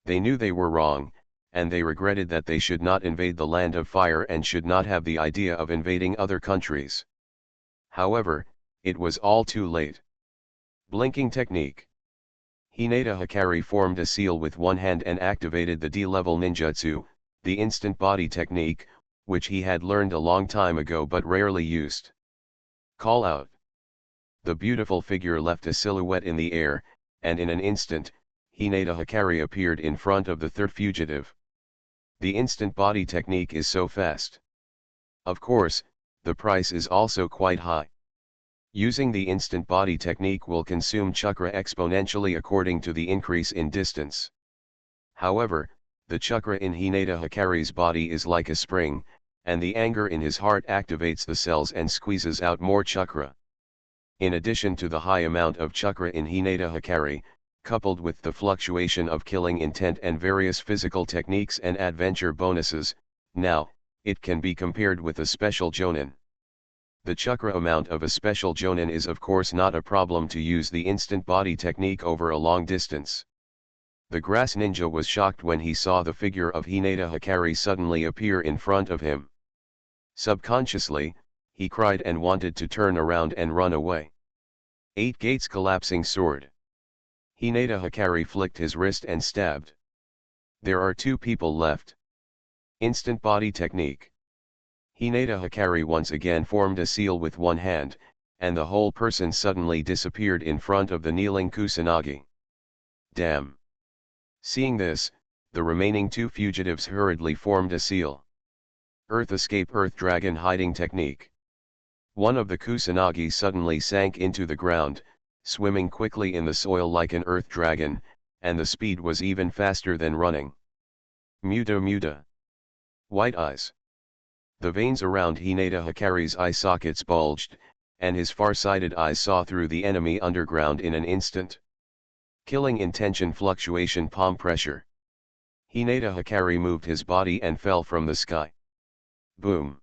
They knew they were wrong, and they regretted that they should not invade the land of fire and should not have the idea of invading other countries. However, it was all too late. Blinking technique. Hinata Hikari formed a seal with one hand and activated the D-level ninjutsu, the instant body technique, which he had learned a long time ago but rarely used. Call out. The beautiful figure left a silhouette in the air, and in an instant, Hinata Hikari appeared in front of the 3rd fugitive. The instant body technique is so fast. Of course, the price is also quite high. Using the instant body technique will consume chakra exponentially according to the increase in distance. However, the chakra in Hinata Hikari's body is like a spring, and the anger in his heart activates the cells and squeezes out more chakra. In addition to the high amount of chakra in Hinata Hikari, coupled with the fluctuation of killing intent and various physical techniques and adventure bonuses, now, it can be compared with a special jonin. The chakra amount of a special jonin is of course not a problem to use the instant body technique over a long distance. The grass ninja was shocked when he saw the figure of Hinata Hikari suddenly appear in front of him. Subconsciously, he cried and wanted to turn around and run away. 8 Gates collapsing sword. Hinata Hikari flicked his wrist and stabbed. There are 2 people left. Instant body technique. Hinata Hikari once again formed a seal with one hand, and the whole person suddenly disappeared in front of the kneeling Kusanagi. Damn! Seeing this, the remaining 2 fugitives hurriedly formed a seal. Earth escape earth dragon hiding technique. One of the Kusanagi suddenly sank into the ground, swimming quickly in the soil like an earth dragon, and the speed was even faster than running. Muta muta. White eyes. The veins around Hinata Hikari's eye sockets bulged, and his far-sighted eyes saw through the enemy underground in an instant. Killing intention fluctuation palm pressure. Hinata Hikari moved his body and fell from the sky. Boom!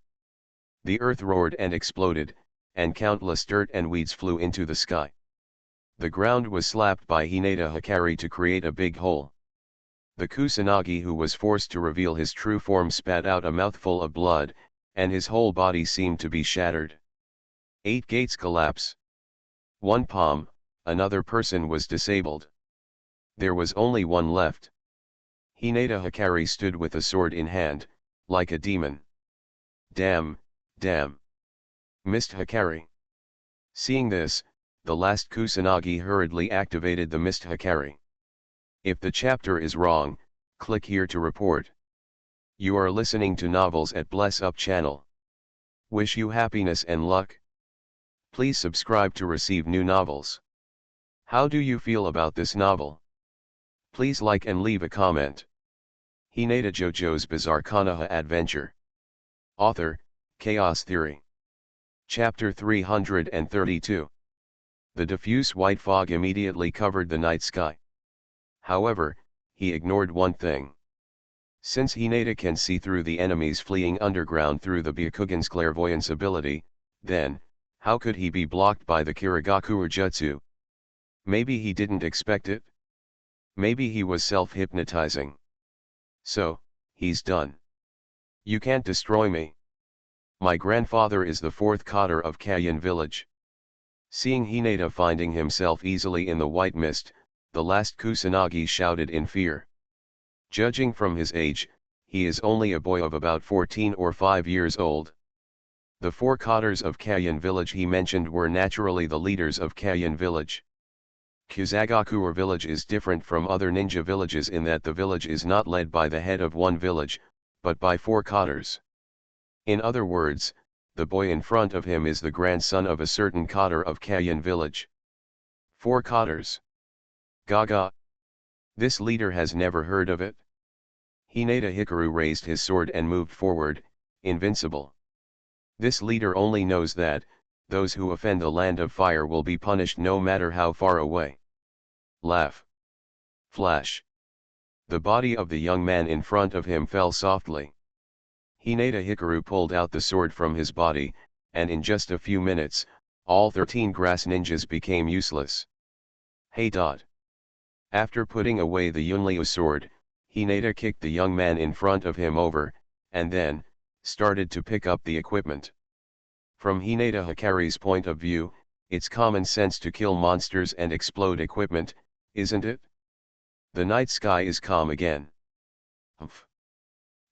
The earth roared and exploded, and countless dirt and weeds flew into the sky. The ground was slapped by Hinata Hikari to create a big hole. The Kusanagi, who was forced to reveal his true form, spat out a mouthful of blood, and his whole body seemed to be shattered. 8 gates collapse. One palm, another person was disabled. There was only one left. Hinata Hikari stood with a sword in hand, like a demon. Damn, damn. Mist Hikari. Seeing this, the last Kusanagi hurriedly activated the Mist Hikari. If the chapter is wrong, click here to report. You are listening to Novels at Bless Up channel. Wish you happiness and luck. Please subscribe to receive new novels. How do you feel about this novel? Please like and leave a comment. Hinata JoJo's Bizarre Konoha Adventure. Author, Chaos Theory. Chapter 332. The diffuse white fog immediately covered the night sky. However, he ignored one thing. Since Hinata can see through the enemies fleeing underground through the Byakugan's clairvoyance ability, then, how could he be blocked by the Kirigakure Jutsu? Maybe he didn't expect it? Maybe he was self-hypnotizing. So, he's done. You can't destroy me. My grandfather is the 4th Kata of Kaien village. Seeing Hinata finding himself easily in the white mist, the last Kusanagi shouted in fear. Judging from his age, he is only a boy of about 14 or 5 years old. The 4 Katas of Kaien village he mentioned were naturally the leaders of Kaien village. Kusagakure village is different from other ninja villages in that the village is not led by the head of one village, but by 4 Katas. In other words, the boy in front of him is the grandson of a certain Kata of Kaien village. 4 Katas. Gaga. This leader has never heard of it? Hinata Hikaru raised his sword and moved forward, invincible. This leader only knows that, those who offend the land of fire will be punished no matter how far away. Laugh. Flash. The body of the young man in front of him fell softly. Hinata Hikaru pulled out the sword from his body, and in just a few minutes, all 13 grass ninjas became useless. Hey dot. After putting away the Yunryu sword, Hinata kicked the young man in front of him over, and then, started to pick up the equipment. From Hinata Hikari's point of view, it's common sense to kill monsters and explode equipment, isn't it? The night sky is calm again. Humph.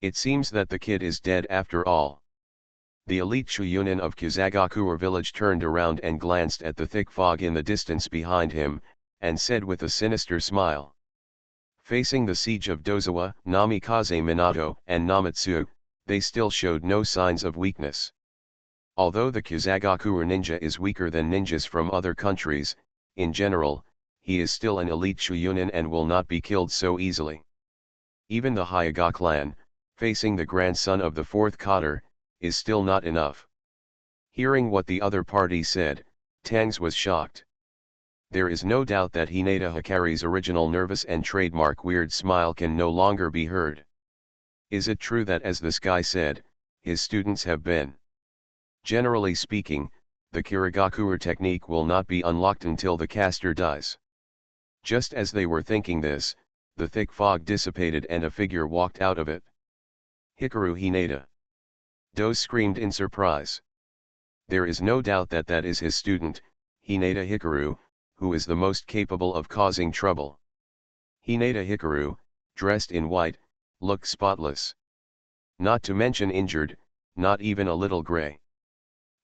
It seems that the kid is dead after all. The elite Shuyunin of Kusagakure village turned around and glanced at the thick fog in the distance behind him, and said with a sinister smile. Facing the siege of Dozawa, Namikaze Minato, and Namatsu, they still showed no signs of weakness. Although the Kusagakure ninja is weaker than ninjas from other countries, in general, he is still an elite Shuyunin and will not be killed so easily. Even the Hyuga clan, facing the grandson of the 4th Kata, is still not enough. Hearing what the other party said, Tangs was shocked. There is no doubt that Hinata Hikari's original nervous and trademark weird smile can no longer be heard. Is it true that, as this guy said, his students have been? Generally speaking, the Kirigakure technique will not be unlocked until the caster dies. Just as they were thinking this, the thick fog dissipated and a figure walked out of it. Hikaru Hinata. Doze screamed in surprise. There is no doubt that that is his student, Hinata Hikaru, who is the most capable of causing trouble. Hinata Hikaru, dressed in white, looked spotless. Not to mention injured, not even a little gray.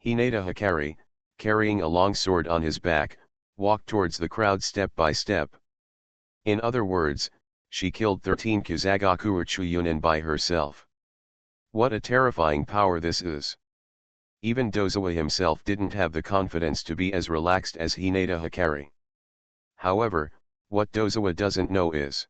Hinata Hikari, carrying a long sword on his back, walked towards the crowd step by step. In other words, she killed 13 Kusagakure Chuyunin by herself. What a terrifying power this is. Even Dozawa himself didn't have the confidence to be as relaxed as Hinata Hikari. However, what Dozawa doesn't know is,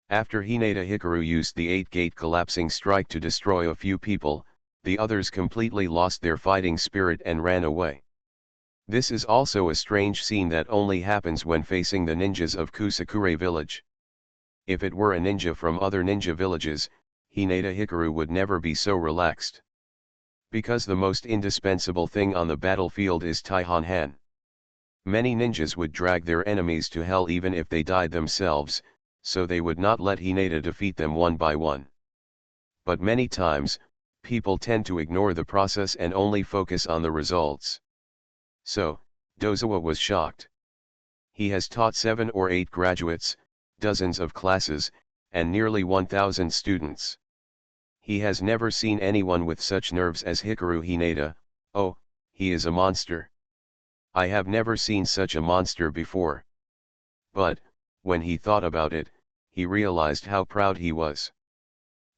after Hinata Hikaru used the 8-gate collapsing strike to destroy a few people, the others completely lost their fighting spirit and ran away. This is also a strange scene that only happens when facing the ninjas of Kusakure village. If it were a ninja from other ninja villages, Hinata Hikaru would never be so relaxed. Because the most indispensable thing on the battlefield is Taihan Han. Many ninjas would drag their enemies to hell even if they died themselves, so they would not let Hinata defeat them one by one. But many times, people tend to ignore the process and only focus on the results. So, Dozawa was shocked. He has taught 7 or 8 graduates, dozens of classes, and nearly 1,000 students. He has never seen anyone with such nerves as Hikaru Hinata. Oh, he is a monster. I have never seen such a monster before. But, when he thought about it, he realized how proud he was.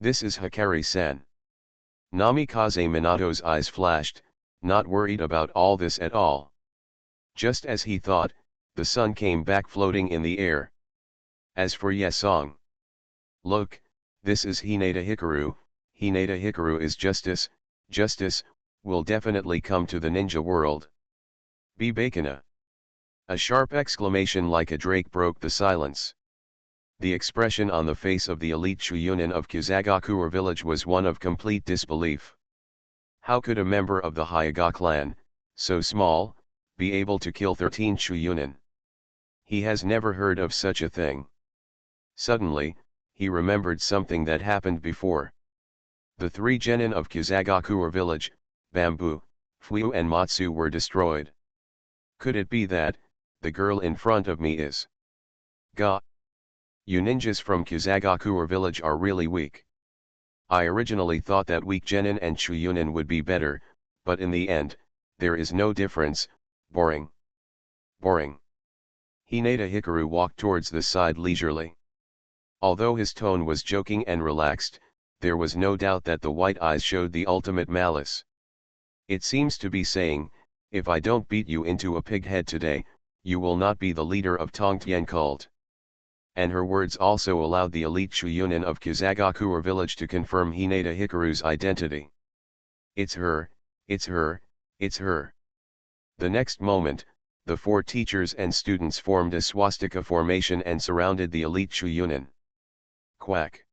This is Hikari-san. Namikaze Minato's eyes flashed, not worried about all this at all. Just as he thought, the sun came back floating in the air. As for Yesong, look, this is Hinata Hikaru. Hinata Hikaru is justice, justice, will definitely come to the ninja world. Be Bakana. A sharp exclamation like a drake broke the silence. The expression on the face of the elite Shuyunin of Kusagakura village was one of complete disbelief. How could a member of the Hyuga clan, so small, be able to kill 13 Shuyunin? He has never heard of such a thing. Suddenly, he remembered something that happened before. The 3 genin of Kusagakura village, Bamboo, Fuyu and Matsu were destroyed. Could it be that, the girl in front of me is Ga? You ninjas from Kusagakura village are really weak. I originally thought that weak genin and Shuyunin would be better, but in the end, there is no difference. Boring. Boring. Hinata Hikaru walked towards the side leisurely. Although his tone was joking and relaxed, there was no doubt that the white eyes showed the ultimate malice. It seems to be saying, if I don't beat you into a pig head today, you will not be the leader of Tongtian cult. And her words also allowed the elite Shuyunin of Kusagakura village to confirm Hinata Hikaru's identity. It's her, it's her, it's her. The next moment, the 4 teachers and students formed a swastika formation and surrounded the elite Shuyunin. Quack.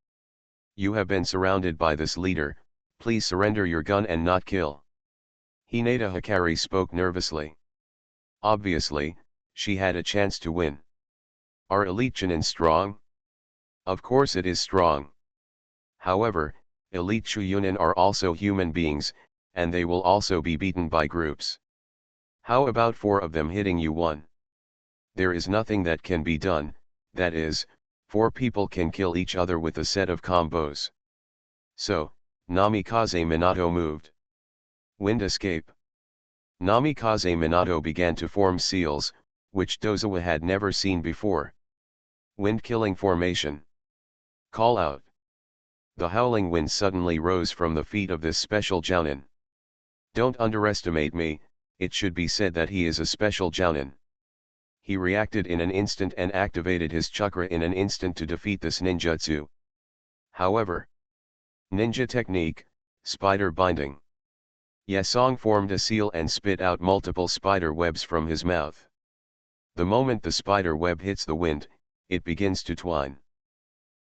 You have been surrounded by this leader, please surrender your gun and not kill. Hinata Hikari spoke nervously. Obviously, she had a chance to win. Are elite Chunin strong? Of course it is strong. However, elite Shuyunin are also human beings, and they will also be beaten by groups. How about 4 of them hitting you one? There is nothing that can be done, that is, 4 people can kill each other with a set of combos. So, Namikaze Minato moved. Wind escape. Namikaze Minato began to form seals, which Dozawa had never seen before. Wind-killing formation. Call out. The howling wind suddenly rose from the feet of this special jounin. Don't underestimate me, it should be said that he is a special jounin. He reacted in an instant and activated his chakra in an instant to defeat this ninjutsu. However, ninja technique, spider binding. Yesong formed a seal and spit out multiple spider webs from his mouth. The moment the spider web hits the wind, it begins to twine.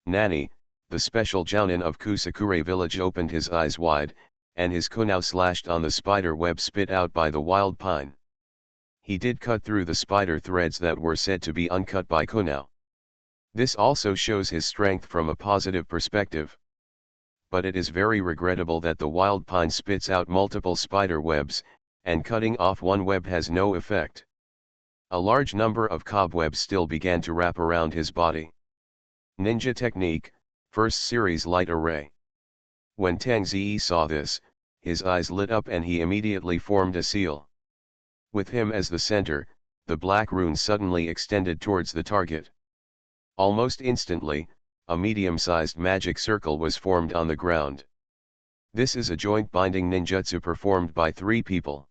Nani, the special jounin of Kusakure village opened his eyes wide, and his kunao slashed on the spider web spit out by the wild pine. He did cut through the spider threads that were said to be uncut by kunao. This also shows his strength from a positive perspective. But it is very regrettable that the wild pine spits out multiple spider webs, and cutting off one web has no effect. A large number of cobwebs still began to wrap around his body. Ninja technique, first series light array. When Tang Ziyi saw this, his eyes lit up and he immediately formed a seal. With him as the center, the black rune suddenly extended towards the target. Almost instantly, a medium-sized magic circle was formed on the ground. This is a joint binding ninjutsu performed by 3 people.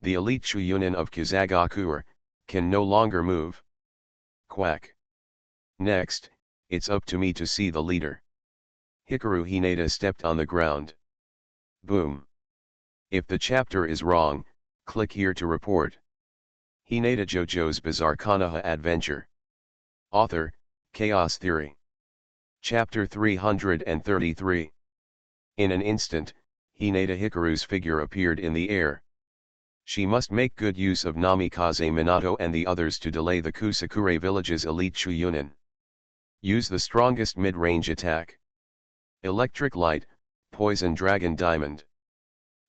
The elite Shuyunin of Kusagakura can no longer move. Quack. Next, it's up to me to see the leader. Hikaru Hinata stepped on the ground. Boom. If the chapter is wrong, click here to report. Hinata JoJo's Bizarre Konoha Adventure. Author, Chaos Theory. Chapter 333. In an instant, Hinata Hikaru's figure appeared in the air. She must make good use of Namikaze Minato and the others to delay the Kusakure village's elite Chuyunin. Use the strongest mid-range attack. Electric Light, Poison Dragon Diamond.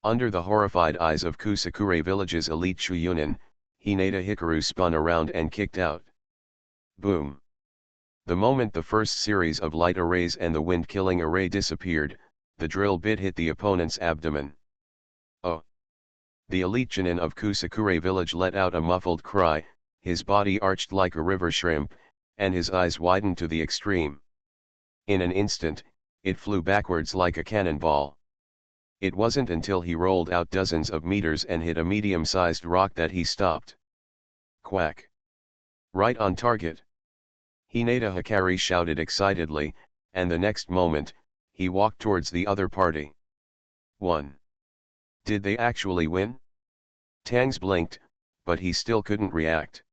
Under the horrified eyes of Kusakure village's elite Chuyunin, Hinata Hikaru spun around and kicked out. Boom. The moment the first series of light arrays and the wind-killing array disappeared, the drill bit hit the opponent's abdomen. Oh! The elite Chunin of Kusakure village let out a muffled cry, his body arched like a river shrimp, and his eyes widened to the extreme. In an instant, it flew backwards like a cannonball. It wasn't until he rolled out dozens of meters and hit a medium-sized rock that he stopped. Quack! Right on target! Hinata Hikari shouted excitedly, and the next moment, he walked towards the other party. 1. Did they actually win? Tangs blinked, but he still couldn't react.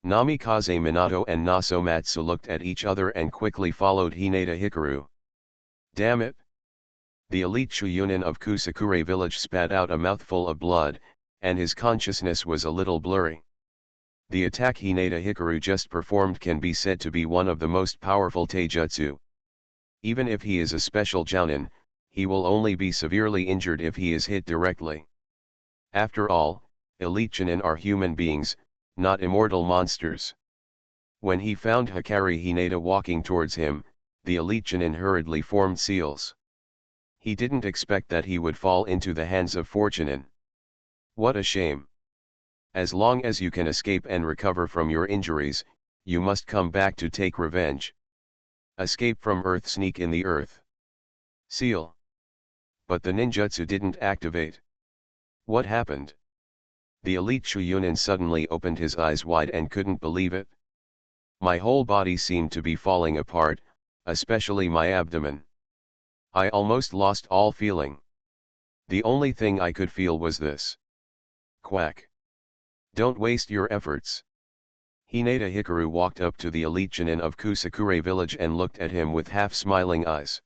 Namikaze Minato and Nasomatsu looked at each other and quickly followed Hinata Hikaru. Damn it! The elite Chuyunin of Kusakure village spat out a mouthful of blood, and his consciousness was a little blurry. The attack Hinata Hikaru just performed can be said to be one of the most powerful taijutsu. Even if he is a special jounin, he will only be severely injured if he is hit directly. After all, elite Chunin are human beings, not immortal monsters. When he found Hikari Hinata walking towards him, the elite Chunin hurriedly formed seals. He didn't expect that he would fall into the hands of Fortunin. What a shame. As long as you can escape and recover from your injuries, you must come back to take revenge. Escape from Earth, sneak in the earth. Seal. But the ninjutsu didn't activate. What happened? The elite Chuyunin suddenly opened his eyes wide and couldn't believe it. My whole body seemed to be falling apart, especially my abdomen. I almost lost all feeling. The only thing I could feel was this. Quack. Don't waste your efforts. Hinata Hikaru walked up to the elite Chunin of Kusakure village and looked at him with half-smiling eyes.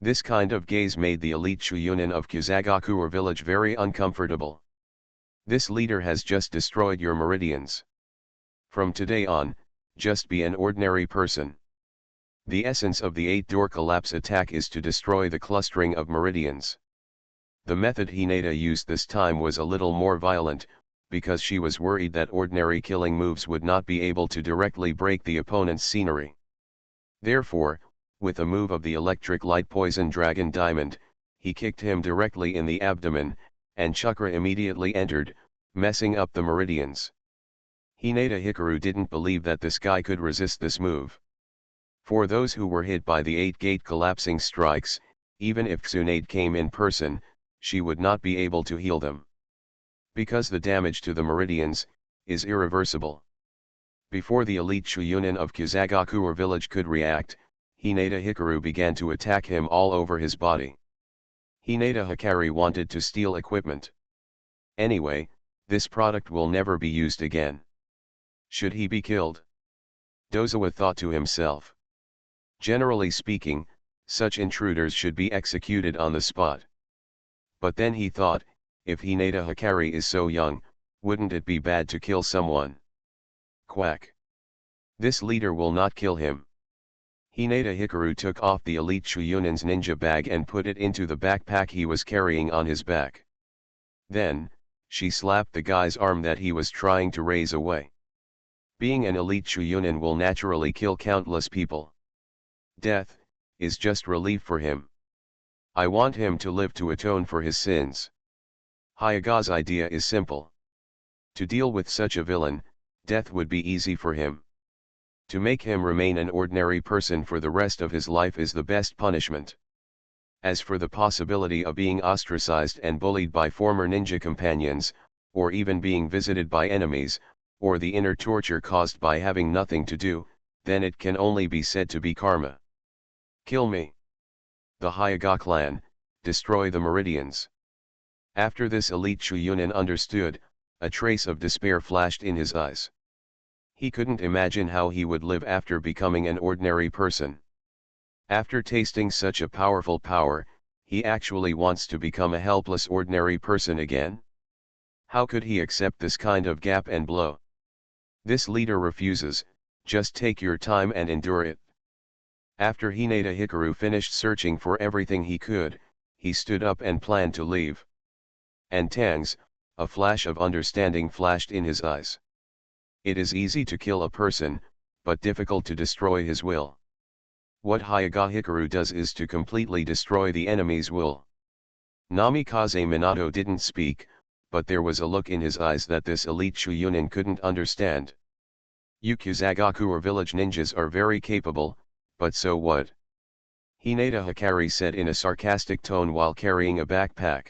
This kind of gaze made the elite Chuyunin of Kusagakure village very uncomfortable. This leader has just destroyed your meridians. From today on, just be an ordinary person. The essence of the 8-door collapse attack is to destroy the clustering of meridians. The method Hinata used this time was a little more violent, because she was worried that ordinary killing moves would not be able to directly break the opponent's scenery. Therefore, with a move of the electric light poison dragon diamond, he kicked him directly in the abdomen, and chakra immediately entered, messing up the meridians. Hinata Hikaru didn't believe that this guy could resist this move. For those who were hit by the 8-gate collapsing strikes, even if Tsunade came in person, she would not be able to heal them. Because the damage to the meridians is irreversible. Before the elite Chuyunin of Kusagakure village could react, Hinata Hikaru began to attack him all over his body. Hinata Hikari wanted to steal equipment. Anyway, this product will never be used again. Should he be killed? Dozawa thought to himself. Generally speaking, such intruders should be executed on the spot. But then he thought, if Hinata Hikari is so young, wouldn't it be bad to kill someone? Quack. This leader will not kill him. Hinata Hikaru took off the elite Chuyunin's ninja bag and put it into the backpack he was carrying on his back. Then, she slapped the guy's arm that he was trying to raise away. Being an elite Chuyunin will naturally kill countless people. Death is just relief for him. I want him to live to atone for his sins. Hyaga's idea is simple. To deal with such a villain, death would be easy for him. To make him remain an ordinary person for the rest of his life is the best punishment. As for the possibility of being ostracized and bullied by former ninja companions, or even being visited by enemies, or the inner torture caused by having nothing to do, then it can only be said to be karma. Kill me. The Hyaga clan, destroy the meridians. After this elite Chuyunin understood, a trace of despair flashed in his eyes. He couldn't imagine how he would live after becoming an ordinary person. After tasting such a powerful power, he actually wants to become a helpless ordinary person again? How could he accept this kind of gap and blow? This leader refuses, just take your time and endure it. After Hinata Hikaru finished searching for everything he could, he stood up and planned to leave. And Tangs, a flash of understanding flashed in his eyes. It is easy to kill a person, but difficult to destroy his will. What Hyuga Hikaru does is to completely destroy the enemy's will. Namikaze Minato didn't speak, but there was a look in his eyes that this elite Shuunin couldn't understand. Yukuzagaku or village ninjas are very capable, but so what? Hinata Hikari said in a sarcastic tone while carrying a backpack.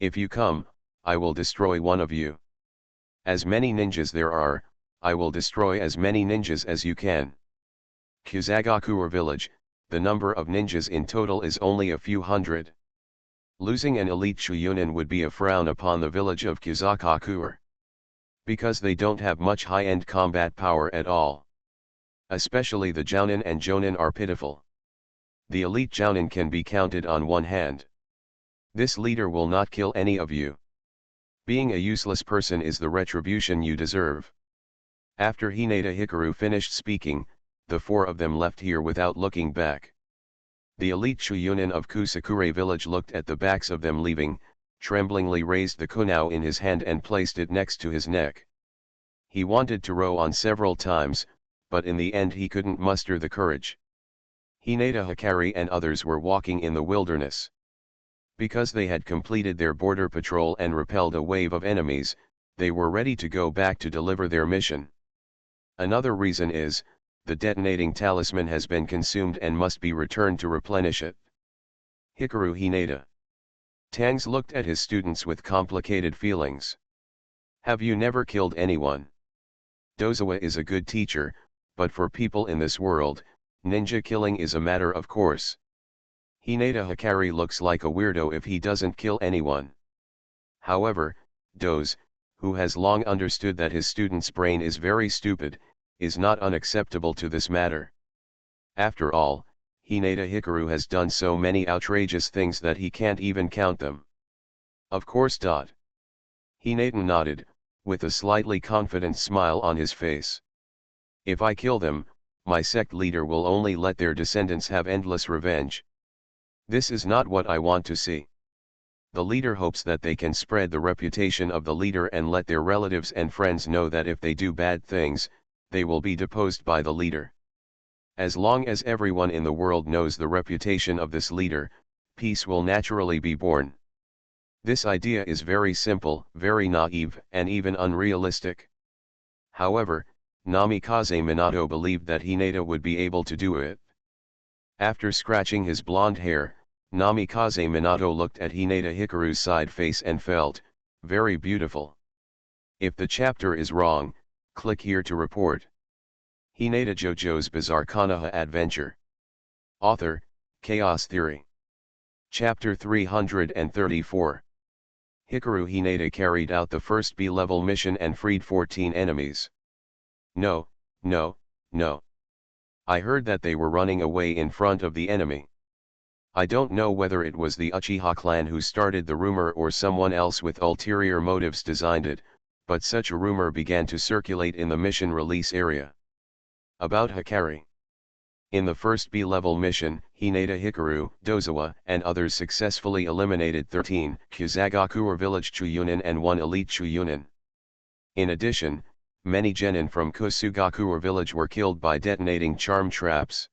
If you come, I will destroy one of you. As many ninjas there are, I will destroy as many ninjas as you can. Kuzagaku or village, the number of ninjas in total is only a few hundred. Losing an elite Shuunin would be a frown upon the village of Kuzagaku. Because they don't have much high-end combat power at all. Especially the Jounin and Jonin are pitiful. The elite Jounin can be counted on one hand. This leader will not kill any of you. Being a useless person is the retribution you deserve. After Hinata Hikaru finished speaking, the four of them left here without looking back. The elite Shuunin of Kusakure village looked at the backs of them leaving, tremblingly raised the kunao in his hand and placed it next to his neck. He wanted to row on several times, but in the end he couldn't muster the courage. Hinata Hikari and others were walking in the wilderness. Because they had completed their border patrol and repelled a wave of enemies, they were ready to go back to deliver their mission. Another reason is, the detonating talisman has been consumed and must be returned to replenish it. Hikaru Hinata. Tangs looked at his students with complicated feelings. Have you never killed anyone? Dozawa is a good teacher, but for people in this world, ninja killing is a matter of course. Hinata Hikari looks like a weirdo if he doesn't kill anyone. However, Doze, who has long understood that his student's brain is very stupid, is not unacceptable to this matter. After all, Hinata Hikaru has done so many outrageous things that he can't even count them. Of course. Hinata nodded, with a slightly confident smile on his face. If I kill them, my sect leader will only let their descendants have endless revenge. This is not what I want to see. The leader hopes that they can spread the reputation of the leader and let their relatives and friends know that if they do bad things, they will be deposed by the leader. As long as everyone in the world knows the reputation of this leader, peace will naturally be born. This idea is very simple, very naive, and even unrealistic. However, Namikaze Minato believed that Hinata would be able to do it. After scratching his blonde hair, Namikaze Minato looked at Hinata Hikaru's side face and felt, very beautiful. If the chapter is wrong, click here to report. Hinata JoJo's Bizarre Konoha Adventure. Author, Chaos Theory. Chapter 334. Hikaru Hinata carried out the first B-level mission and freed 14 enemies. No. I heard that they were running away in front of the enemy. I don't know whether it was the Uchiha clan who started the rumor or someone else with ulterior motives designed it, but such a rumor began to circulate in the mission release area. About Hikari. In the first B-level mission, Hinata Hikaru, Dozawa, and others successfully eliminated 13 Kuzagaku or village Shuunin and 1 elite Shuunin. In addition, many genin from Kusugaku or village were killed by detonating charm traps.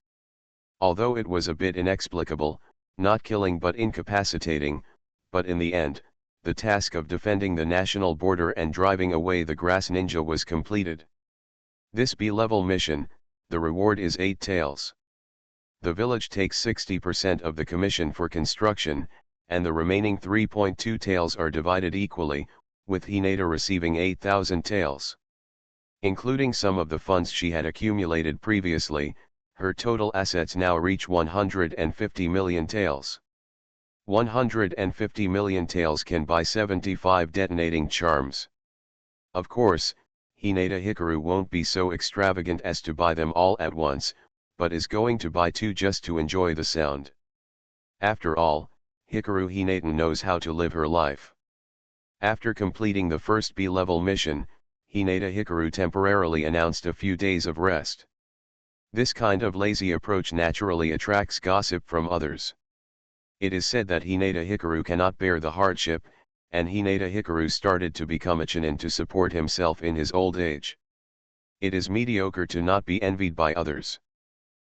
Although it was a bit inexplicable, not killing but incapacitating, but in the end, the task of defending the national border and driving away the grass ninja was completed. This B-level mission, the reward is 8 taels. The village takes 60% of the commission for construction, and the remaining 3.2 taels are divided equally, with Hinata receiving 8,000 taels. Including some of the funds she had accumulated previously, her total assets now reach 150 million taels. 150 million taels can buy 75 detonating charms. Of course, Hinata Hikaru won't be so extravagant as to buy them all at once, but is going to buy 2 just to enjoy the sound. After all, Hikaru Hinata knows how to live her life. After completing the first B-level mission, Hinata Hikaru temporarily announced a few days of rest. This kind of lazy approach naturally attracts gossip from others. It is said that Hinata Hikaru cannot bear the hardship, and Hinata Hikaru started to become a chinin to support himself in his old age. It is mediocre to not be envied by others.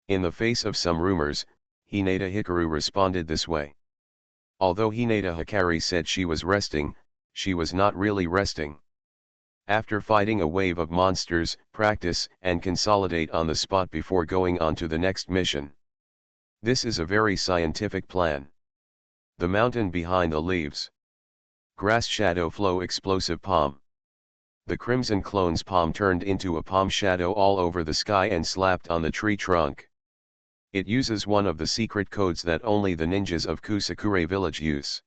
In the face of some rumors, Hinata Hikaru responded this way. Although Hinata Hikari said she was resting, she was not really resting. After fighting a wave of monsters, practice and consolidate on the spot before going on to the next mission. This is a very scientific plan. The mountain behind the leaves. Grass shadow flow explosive palm. The crimson clone's palm turned into a palm shadow all over the sky and slapped on the tree trunk. It uses one of the secret codes that only the ninjas of Kusakure village use.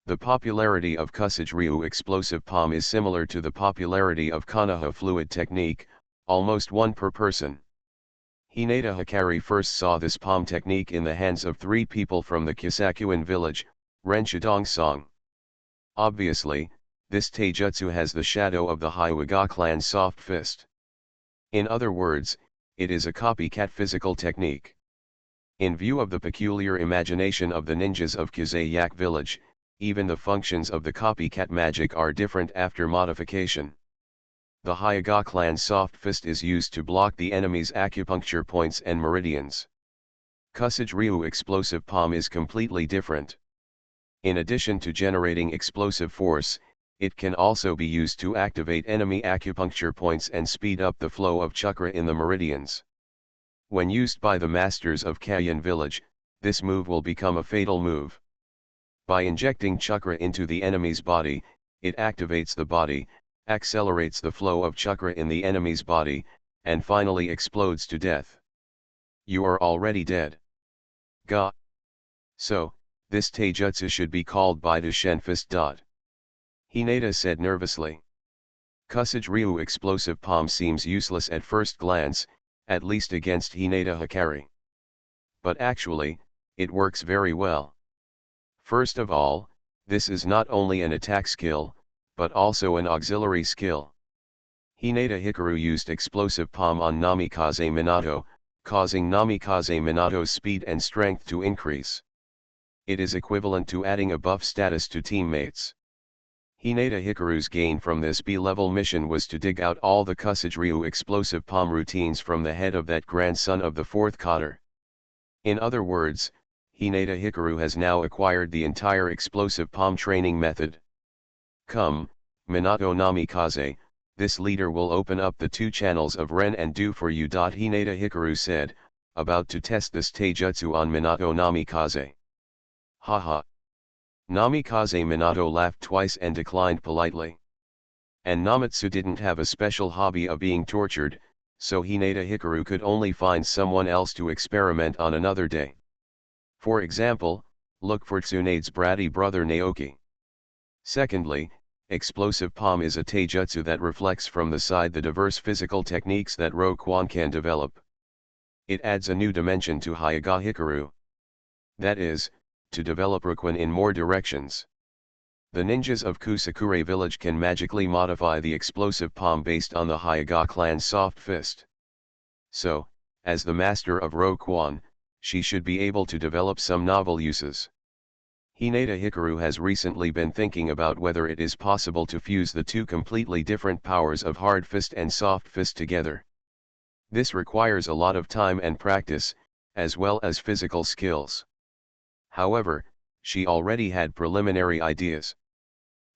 The popularity of Kusage Ryu explosive palm is similar to the popularity of Konoha fluid technique, almost one per person. Hinata Hikari first saw this palm technique in the hands of 3 people from the Kisakuin village, Renshidong Song. Obviously, this taijutsu has the shadow of the Hyuga clan's soft fist. In other words, it is a copycat physical technique. In view of the peculiar imagination of the ninjas of Kuzayak village, even the functions of the copycat magic are different after modification. The Hyuga clan's soft fist is used to block the enemy's acupuncture points and meridians. Kusage Ryu explosive palm is completely different. In addition to generating explosive force, it can also be used to activate enemy acupuncture points and speed up the flow of chakra in the meridians. When used by the masters of Kayan village, this move will become a fatal move. By injecting chakra into the enemy's body, it activates the body, accelerates the flow of chakra in the enemy's body, and finally explodes to death. You are already dead. Ga. So, this taijutsu should be called Baidu Shen Fist. Hinata said nervously. Kusage Ryu explosive palm seems useless at first glance, at least against Hinata Hikari. But actually, it works very well. First of all, this is not only an attack skill, but also an auxiliary skill. Hinata Hikaru used explosive palm on Namikaze Minato, causing Namikaze Minato's speed and strength to increase. It is equivalent to adding a buff status to teammates. Hinata Hikaru's gain from this B-level mission was to dig out all the Kusage Ryu explosive palm routines from the head of that grandson of the 4th Cotter. In other words, Hinata Hikaru has now acquired the entire explosive palm training method. Come, Minato Namikaze, this leader will open up the 2 channels of Ren and Do for you. Hinata Hikaru said, about to test this taijutsu on Minato Namikaze. Haha. Namikaze Minato laughed twice and declined politely. And Namatsu didn't have a special hobby of being tortured, so Hinata Hikaru could only find someone else to experiment on another day. For example, look for Tsunade's bratty brother Naoki. Secondly, explosive palm is a taijutsu that reflects from the side the diverse physical techniques that Rokuan can develop. It adds a new dimension to Hyuga Hikaru. That is, to develop Rokuan in more directions. The ninjas of Kusakure village can magically modify the explosive palm based on the Hyuga clan's soft fist. So, as the master of Rokuan, she should be able to develop some novel uses. Hinata Hikaru has recently been thinking about whether it is possible to fuse the 2 completely different powers of hard fist and soft fist together. This requires a lot of time and practice, as well as physical skills. However, she already had preliminary ideas.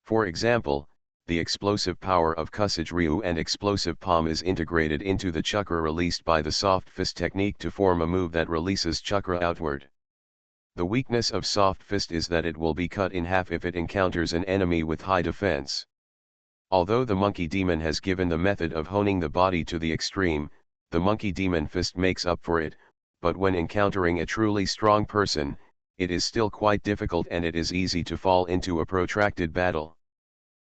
For example, the explosive power of Kusage Ryu and explosive palm is integrated into the chakra released by the soft fist technique to form a move that releases chakra outward. The weakness of soft fist is that it will be cut in half if it encounters an enemy with high defense. Although the monkey demon has given the method of honing the body to the extreme, the monkey demon fist makes up for it, but when encountering a truly strong person, it is still quite difficult and it is easy to fall into a protracted battle.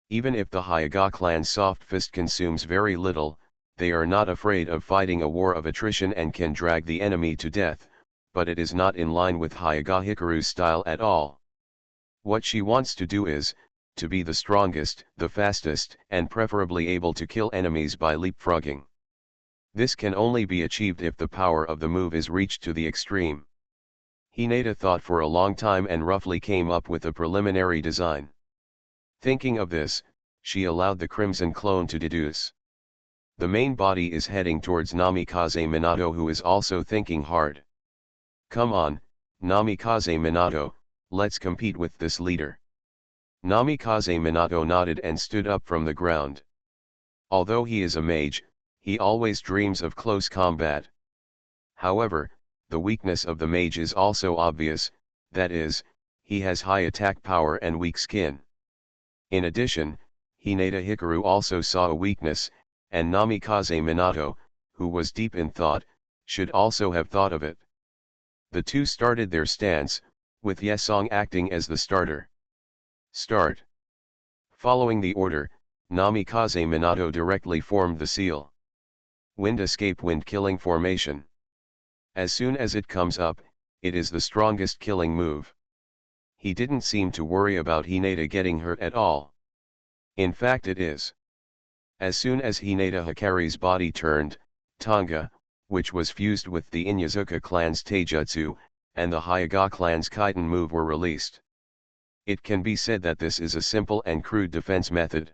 Even if the Hyuga clan's soft fist consumes very little, they are not afraid of fighting a war of attrition and can drag the enemy to death, but it is not in line with Hyuga Hikaru's style at all. What she wants to do is, to be the strongest, the fastest, and preferably able to kill enemies by leapfrogging. This can only be achieved if the power of the move is reached to the extreme. Hinata thought for a long time and roughly came up with a preliminary design. Thinking of this, she allowed the Crimson Clone to deduce. The main body is heading towards Namikaze Minato, who is also thinking hard. Come on, Namikaze Minato, let's compete with this leader. Namikaze Minato nodded and stood up from the ground. Although he is a mage, he always dreams of close combat. However, the weakness of the mage is also obvious, that is, he has high attack power and weak skin. In addition, Hinata Hikaru also saw a weakness, and Namikaze Minato, who was deep in thought, should also have thought of it. The two started their stance, with Yesong acting as the starter. Start. Following the order, Namikaze Minato directly formed the seal. Wind escape wind killing formation. As soon as it comes up, it is the strongest killing move. He didn't seem to worry about Hinata getting hurt at all. In fact, it is. As soon as Hinata Hikari's body turned, Tonga, which was fused with the Inyazuka clan's Taijutsu, and the Hyuga clan's Kaiten move were released. It can be said that this is a simple and crude defense method.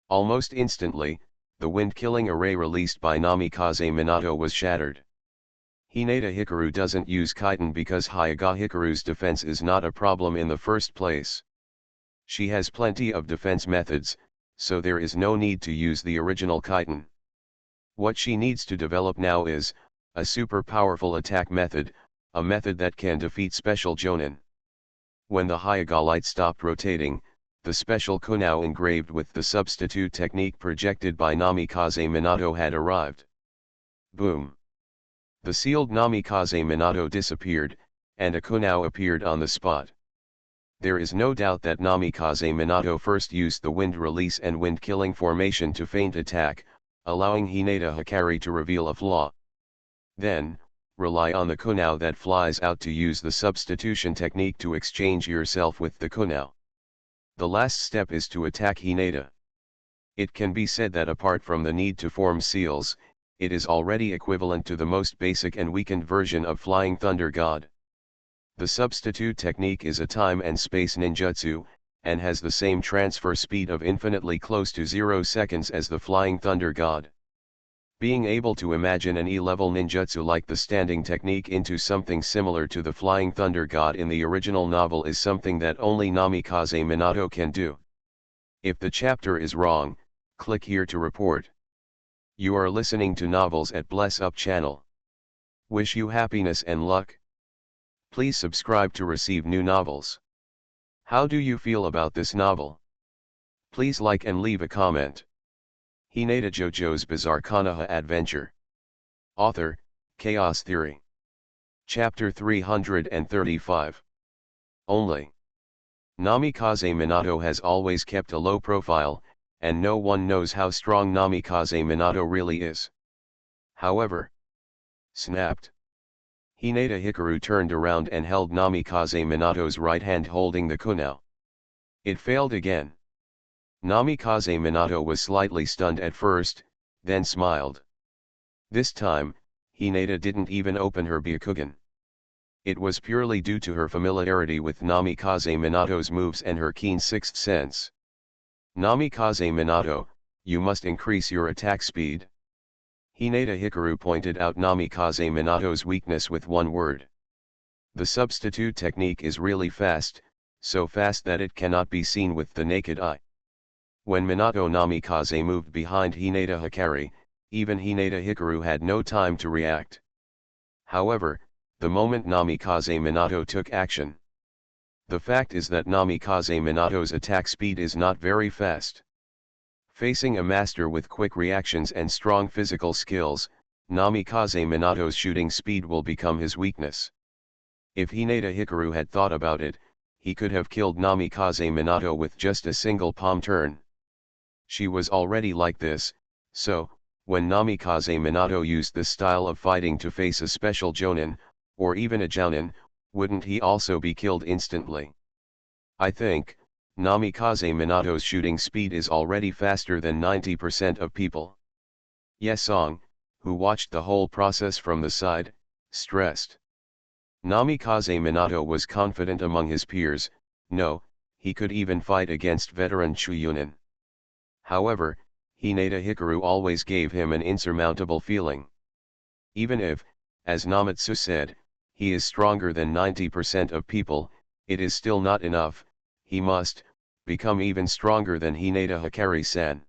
Almost instantly, the wind-killing array released by Namikaze Minato was shattered. Hinata Hikaru doesn't use Kaiten because Hyuga Hikaru's defense is not a problem in the first place. She has plenty of defense methods, so there is no need to use the original Kaiten. What she needs to develop now is a super powerful attack method, a method that can defeat special Jonin. When the Hyuga light stopped rotating, the special Konoha engraved with the substitute technique projected by Namikaze Minato had arrived. Boom! The sealed Namikaze Minato disappeared, and a Konoha appeared on the spot. There is no doubt that Namikaze Minato first used the wind release and wind killing formation to feint attack, allowing Hinata Hikari to reveal a flaw. Then, rely on the Konoha that flies out to use the substitution technique to exchange yourself with the Konoha. The last step is to attack Hinata. It can be said that apart from the need to form seals, it is already equivalent to the most basic and weakened version of Flying Thunder God. The substitute technique is a time and space ninjutsu, and has the same transfer speed of infinitely close to 0 seconds as the Flying Thunder God. Being able to imagine an E-level ninjutsu like the standing technique into something similar to the Flying Thunder God in the original novel is something that only Namikaze Minato can do. If the chapter is wrong, click here to report. You are listening to Novels at Bless Up channel. Wish you happiness and luck. Please subscribe to receive new novels. How do you feel about this novel? Please like and leave a comment. Hinata JoJo's Bizarre Konoha Adventure. Author, Chaos Theory. Chapter 335. Only. Namikaze Minato has always kept a low profile, and no one knows how strong Namikaze Minato really is. However, snapped. Hinata Hikaru turned around and held Namikaze Minato's right hand holding the Konoha. It failed again. Namikaze Minato was slightly stunned at first, then smiled. This time, Hinata didn't even open her Byakugan. It was purely due to her familiarity with Namikaze Minato's moves and her keen sixth sense. Namikaze Minato, you must increase your attack speed. Hinata Hikaru pointed out Namikaze Minato's weakness with one word. The substitute technique is really fast, so fast that it cannot be seen with the naked eye. When Minato Namikaze moved behind Hinata Hikari, even Hinata Hikaru had no time to react. However, the moment Namikaze Minato took action. The fact is that Namikaze Minato's attack speed is not very fast. Facing a master with quick reactions and strong physical skills, Namikaze Minato's shooting speed will become his weakness. If Hinata Hikaru had thought about it, he could have killed Namikaze Minato with just a single palm turn. She was already like this, so, when Namikaze Minato used this style of fighting to face a special Jonin, or even a Jounin, wouldn't he also be killed instantly? I think, Namikaze Minato's shooting speed is already faster than 90% of people. Yesong, who watched the whole process from the side, stressed. Namikaze Minato was confident among his peers. No, he could even fight against veteran Chuyunin. However, Hinata Hikaru always gave him an insurmountable feeling. Even if, as Namatsu said, he is stronger than 90% of people, it is still not enough. He must become even stronger than Hinata Hikari-san.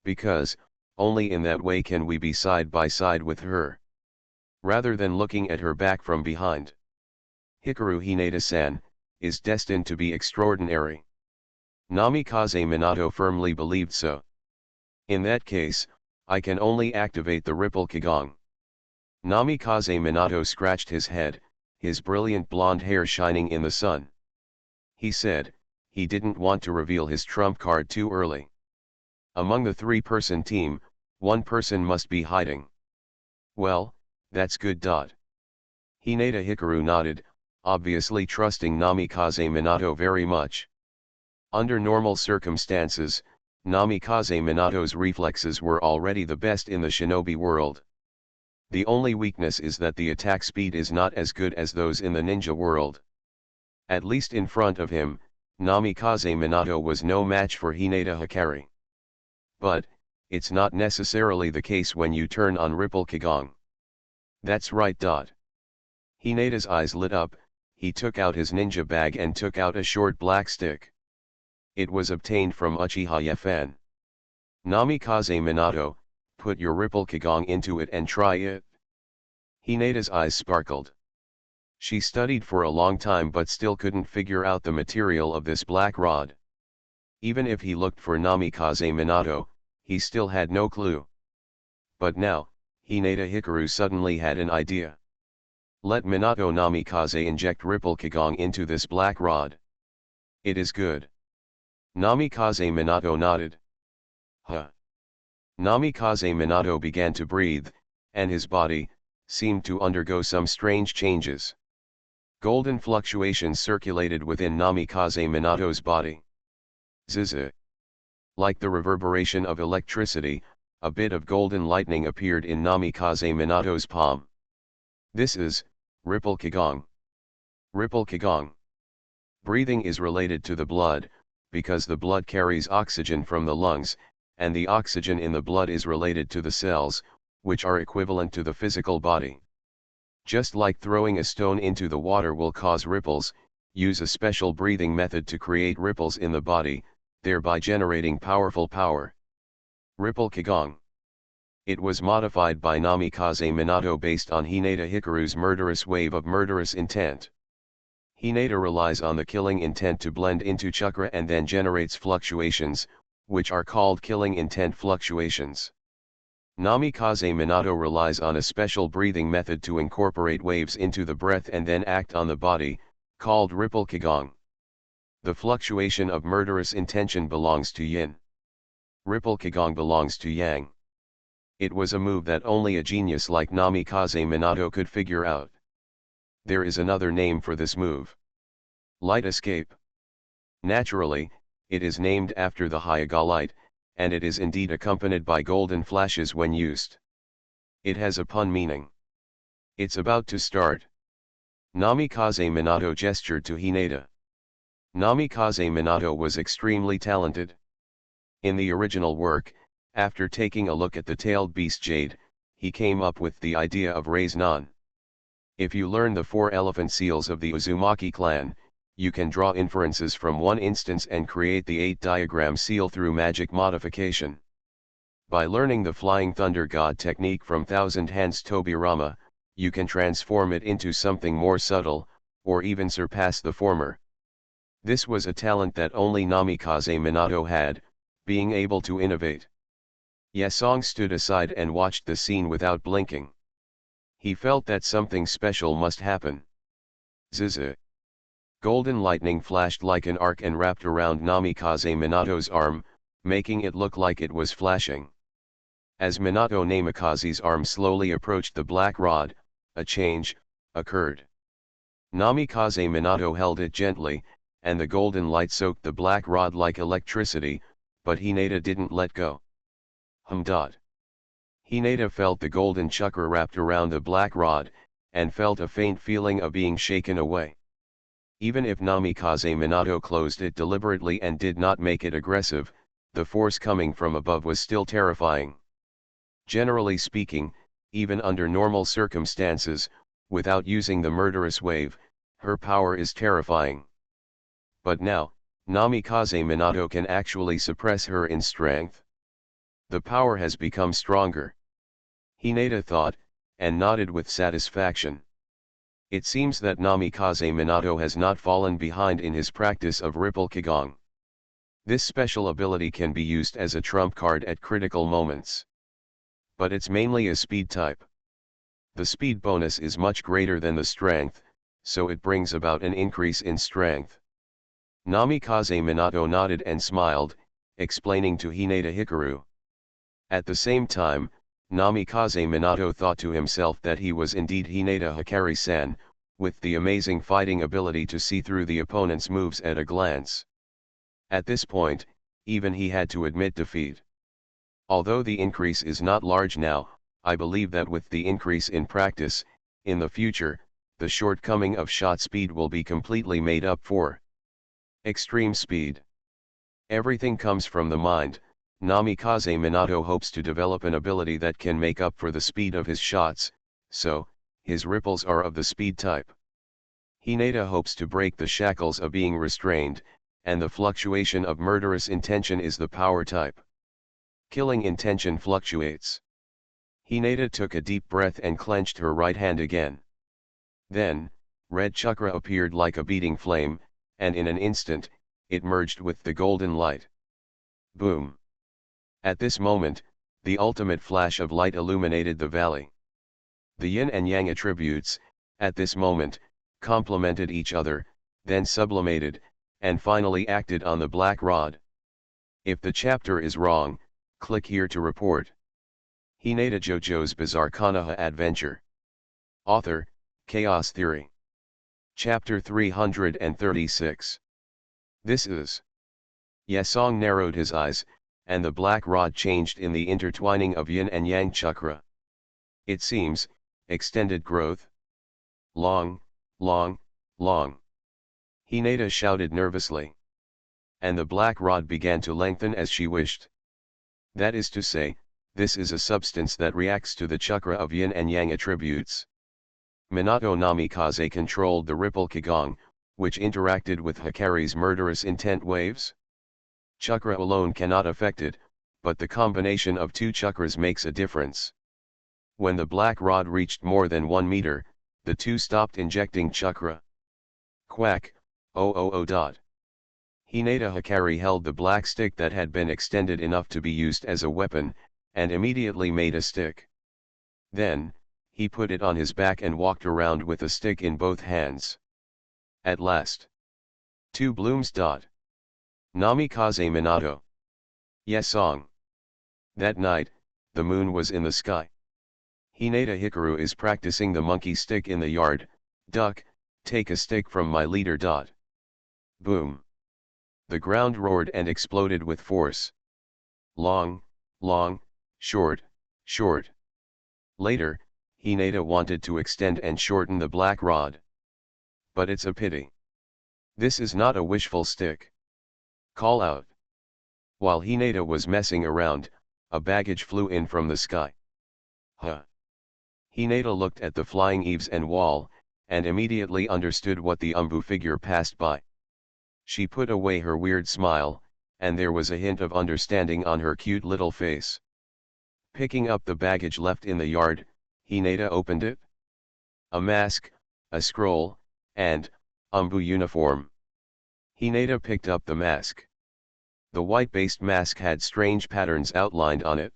Because, only in that way can we be side by side with her. Rather than looking at her back from behind. Hikaru Hinata-san is destined to be extraordinary. Namikaze Minato firmly believed so. In that case, I can only activate the Ripple Kigong. Namikaze Minato scratched his head, his brilliant blonde hair shining in the sun. He said, he didn't want to reveal his trump card too early. Among the three-person team, one person must be hiding. Well, that's good. Hinata Hikaru nodded, obviously trusting Namikaze Minato very much. Under normal circumstances, Namikaze Minato's reflexes were already the best in the shinobi world. The only weakness is that the attack speed is not as good as those in the ninja world. At least in front of him, Namikaze Minato was no match for Hinata Hikari. But, it's not necessarily the case when you turn on Ripple Kigong. That's right. Hinata's eyes lit up, he took out his ninja bag and took out a short black stick. It was obtained from Uchiha Yefan. Namikaze Minato, put your Ripple Kigong into it and try it. Hinata's eyes sparkled. She studied for a long time but still couldn't figure out the material of this black rod. Even if he looked for Namikaze Minato, he still had no clue. But now, Hinata Hikaru suddenly had an idea. Let Minato Namikaze inject Ripple Kigong into this black rod. It is good. Namikaze Minato nodded. Huh. Namikaze Minato began to breathe, and his body seemed to undergo some strange changes. Golden fluctuations circulated within Namikaze Minato's body. Zzz. Like the reverberation of electricity, a bit of golden lightning appeared in Namikaze Minato's palm. This is Ripple Kigong. Ripple Kigong. Breathing is related to the blood, because the blood carries oxygen from the lungs, and the oxygen in the blood is related to the cells, which are equivalent to the physical body. Just like throwing a stone into the water will cause ripples, use a special breathing method to create ripples in the body, thereby generating powerful power. Ripple Kigong. It was modified by Namikaze Minato based on Hinata Hikaru's murderous wave of murderous intent. Hinata relies on the killing intent to blend into chakra and then generates fluctuations, which are called killing intent fluctuations. Namikaze Minato relies on a special breathing method to incorporate waves into the breath and then act on the body, called Ripple Kigong. The fluctuation of murderous intention belongs to Yin. Ripple Kigong belongs to Yang. It was a move that only a genius like Namikaze Minato could figure out. There is another name for this move. Light escape. Naturally, it is named after the Hyuga light, and it is indeed accompanied by golden flashes when used. It has a pun meaning. It's about to start. Namikaze Minato gestured to Hinata. Namikaze Minato was extremely talented. In the original work, after taking a look at the tailed beast Jade, he came up with the idea of Raise-Non. If you learn the 4 elephant seals of the Uzumaki clan, you can draw inferences from one instance and create the 8-diagram seal through magic modification. By learning the Flying Thunder God technique from Thousand Hands Tobirama, you can transform it into something more subtle, or even surpass the former. This was a talent that only Namikaze Minato had, being able to innovate. Yesong stood aside and watched the scene without blinking. He felt that something special must happen. Zzz. Golden lightning flashed like an arc and wrapped around Namikaze Minato's arm, making it look like it was flashing. As Minato Namikaze's arm slowly approached the black rod, a change occurred. Namikaze Minato held it gently, and the golden light soaked the black rod like electricity, but Hinata didn't let go. Hinata felt the golden chakra wrapped around the black rod, and felt a faint feeling of being shaken away. Even if Namikaze Minato closed it deliberately and did not make it aggressive, the force coming from above was still terrifying. Generally speaking, even under normal circumstances, without using the murderous wave, her power is terrifying. But now, Namikaze Minato can actually suppress her in strength. The power has become stronger. Hinata thought, and nodded with satisfaction. It seems that Namikaze Minato has not fallen behind in his practice of Ripple Kigong. This special ability can be used as a trump card at critical moments. But it's mainly a speed type. The speed bonus is much greater than the strength, so it brings about an increase in strength. Namikaze Minato nodded and smiled, explaining to Hinata Hikaru. At the same time, Namikaze Minato thought to himself that he was indeed Hinata Hikari-san, with the amazing fighting ability to see through the opponent's moves at a glance. At this point, even he had to admit defeat. Although the increase is not large now, I believe that with the increase in practice, in the future, the shortcoming of shot speed will be completely made up for. Extreme speed. Everything comes from the mind. Namikaze Minato hopes to develop an ability that can make up for the speed of his shots, so, his ripples are of the speed type. Hinata hopes to break the shackles of being restrained, and the fluctuation of murderous intention is the power type. Killing intention fluctuates. Hinata took a deep breath and clenched her right hand again. Then, red chakra appeared like a beating flame, and in an instant, it merged with the golden light. Boom! At this moment, the ultimate flash of light illuminated the valley. The yin and yang attributes, at this moment, complemented each other, then sublimated, and finally acted on the black rod. If the chapter is wrong, click here to report. Hinata JoJo's Bizarre Konoha Adventure. Author, Chaos Theory. Chapter 336. This is. Yasong narrowed his eyes, and the black rod changed in the intertwining of yin and yang chakra. It seems, extended growth. Long, long, long. Hinata shouted nervously. And the black rod began to lengthen as she wished. That is to say, this is a substance that reacts to the chakra of yin and yang attributes. Minato Namikaze controlled the Ripple Kigong, which interacted with Hikari's murderous intent waves. Chakra alone cannot affect it, but the combination of two chakras makes a difference. When the black rod reached more than 1 meter, the two stopped injecting chakra. Quack, oh. Hinata Hikari held the black stick that had been extended enough to be used as a weapon, and immediately made a stick. Then, he put it on his back and walked around with a stick in both hands. At last. 2 blooms. Namikaze Minato. Yasong. That night, the moon was in the sky. Hinata Hikaru is practicing the monkey stick in the yard. Duck, take a stick from my leader. Boom. The ground roared and exploded with force. Long, long, short, short. Later, Hinata wanted to extend and shorten the black rod. But it's a pity. This is not a wishful stick. Call out. While Hinata was messing around, a baggage flew in from the sky. Huh. Hinata looked at the flying eaves and wall, and immediately understood what the Umbu figure passed by. She put away her weird smile, and there was a hint of understanding on her cute little face. Picking up the baggage left in the yard, Hinata opened it. A mask, a scroll, and Umbu uniform. Hinata picked up the mask. The white-based mask had strange patterns outlined on it.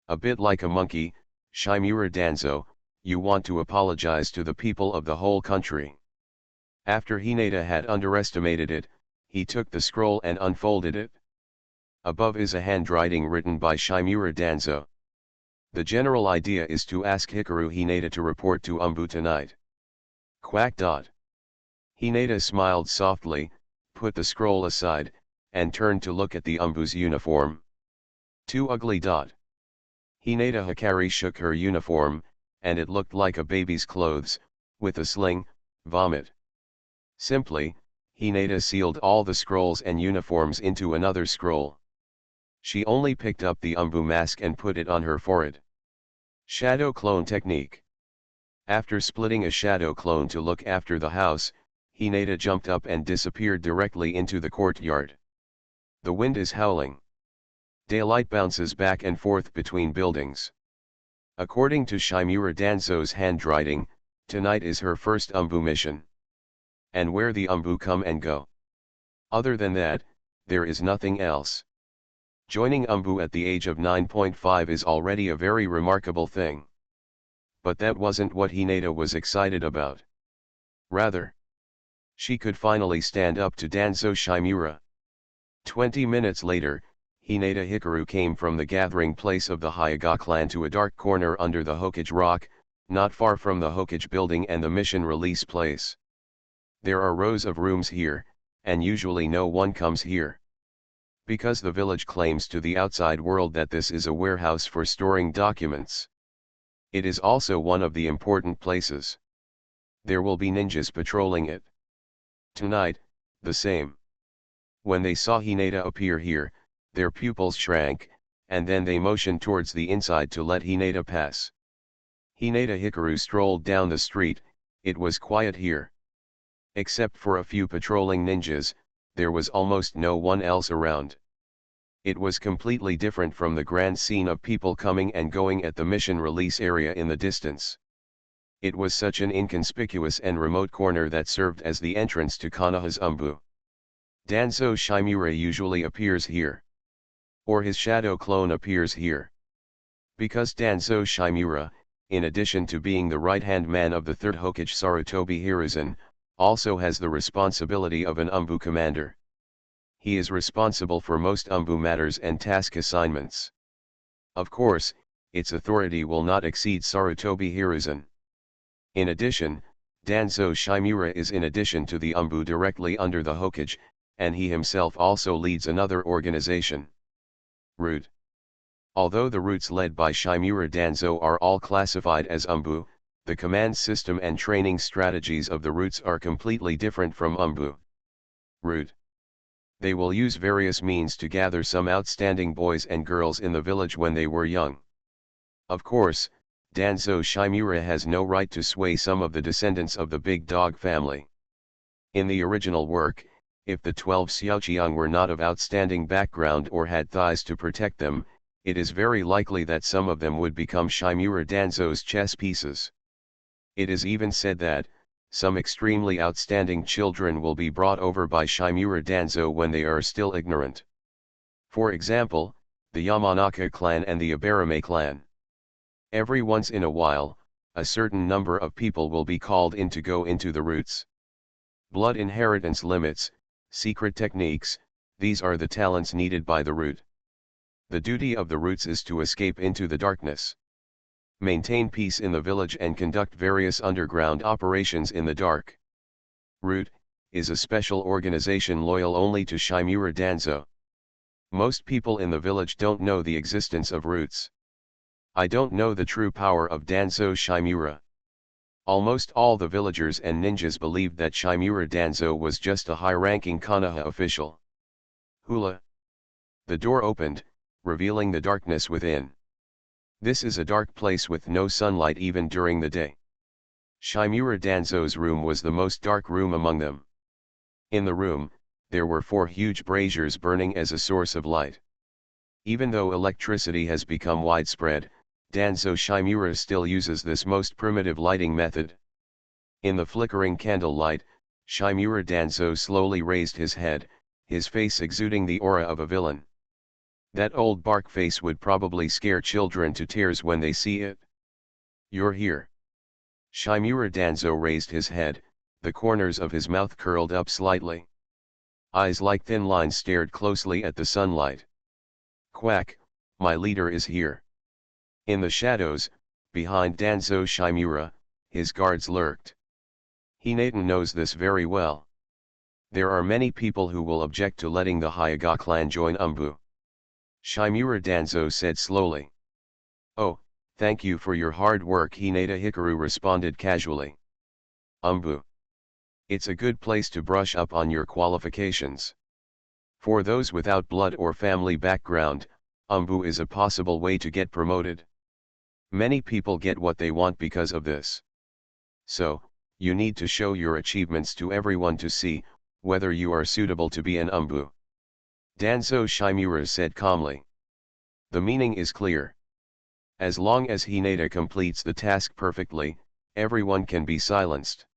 A bit like a monkey, Shimura Danzo, you want to apologize to the people of the whole country. After Hinata had underestimated it, he took the scroll and unfolded it. Above is a handwriting written by Shimura Danzo. The general idea is to ask Hikaru Hinata to report to Umbu tonight. Quack. Hinata smiled softly, put the scroll aside, and turned to look at the Umbu's uniform. Too ugly. Hinata Hikari shook her uniform, and it looked like a baby's clothes, with a sling, vomit. Simply, Hinata sealed all the scrolls and uniforms into another scroll. She only picked up the Umbu mask and put it on her forehead. Shadow clone technique. After splitting a shadow clone to look after the house, Hinata jumped up and disappeared directly into the courtyard. The wind is howling. Daylight bounces back and forth between buildings. According to Shimura Danzo's handwriting, tonight is her first Umbu mission. And where the Umbu come and go. Other than that, there is nothing else. Joining Umbu at the age of 9.5 is already a very remarkable thing. But that wasn't what Hinata was excited about. Rather, she could finally stand up to Danzo Shimura. 20 minutes later, Hinata Hikaru came from the gathering place of the Hyuga clan to a dark corner under the Hokage rock, not far from the Hokage building and the mission release place. There are rows of rooms here, and usually no one comes here. Because the village claims to the outside world that this is a warehouse for storing documents. It is also one of the important places. There will be ninjas patrolling it. Tonight, the same. When they saw Hinata appear here, their pupils shrank, and then they motioned towards the inside to let Hinata pass. Hinata Hikaru strolled down the street. It was quiet here. Except for a few patrolling ninjas, there was almost no one else around. It was completely different from the grand scene of people coming and going at the mission release area in the distance. It was such an inconspicuous and remote corner that served as the entrance to Konoha's Umbu. Danzo Shimura usually appears here. Or his shadow clone appears here. Because Danzo Shimura, in addition to being the right-hand man of the third Hokage Sarutobi Hiruzen, also has the responsibility of an Umbu commander. He is responsible for most Umbu matters and task assignments. Of course, its authority will not exceed Sarutobi Hiruzen. In addition, Danzo Shimura is in addition to the Umbu directly under the Hokage, and he himself also leads another organization. Root. Although the routes led by Shimura Danzo are all classified as Umbu, the command system and training strategies of the routes are completely different from Umbu. Root. They will use various means to gather some outstanding boys and girls in the village when they were young. Of course, Danzo Shimura has no right to sway some of the descendants of the Big Dog family. In the original work, if the 12 Xiaoqiang were not of outstanding background or had thighs to protect them, it is very likely that some of them would become Shimura Danzo's chess pieces. It is even said that some extremely outstanding children will be brought over by Shimura Danzo when they are still ignorant. For example, the Yamanaka clan and the Abarame clan. Every once in a while, a certain number of people will be called in to go into the roots. Blood inheritance limits, secret techniques, these are the talents needed by the root. The duty of the roots is to escape into the darkness, maintain peace in the village and conduct various underground operations in the dark. Root is a special organization loyal only to Shimura Danzo. Most people in the village don't know the existence of roots. I don't know the true power of Danzo Shimura. Almost all the villagers and ninjas believed that Shimura Danzo was just a high-ranking Konoha official. Hula. The door opened, revealing the darkness within. This is a dark place with no sunlight even during the day. Shimura Danzo's room was the most dark room among them. In the room, there were 4 huge braziers burning as a source of light. Even though electricity has become widespread, Danzo Shimura still uses this most primitive lighting method. In the flickering candlelight, Shimura Danzo slowly raised his head, his face exuding the aura of a villain. That old bark face would probably scare children to tears when they see it. You're here. Shimura Danzo raised his head, the corners of his mouth curled up slightly. Eyes like thin lines stared closely at the sunlight. Quack, my leader is here. In the shadows, behind Danzo Shimura, his guards lurked. Hinata knows this very well. There are many people who will object to letting the Hyuga clan join Umbu. Shimura Danzo said slowly. Oh, thank you for your hard work, Hinata Hikaru responded casually. Umbu. It's a good place to brush up on your qualifications. For those without blood or family background, Umbu is a possible way to get promoted. Many people get what they want because of this. So, you need to show your achievements to everyone to see whether you are suitable to be an Umbu. Danzo Shimura said calmly. The meaning is clear. As long as Hinata completes the task perfectly, everyone can be silenced.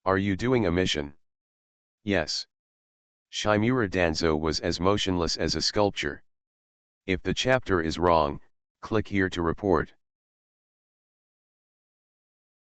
Are you doing a mission? Yes. Shimura Danzo was as motionless as a sculpture. If the chapter is wrong, click here to report.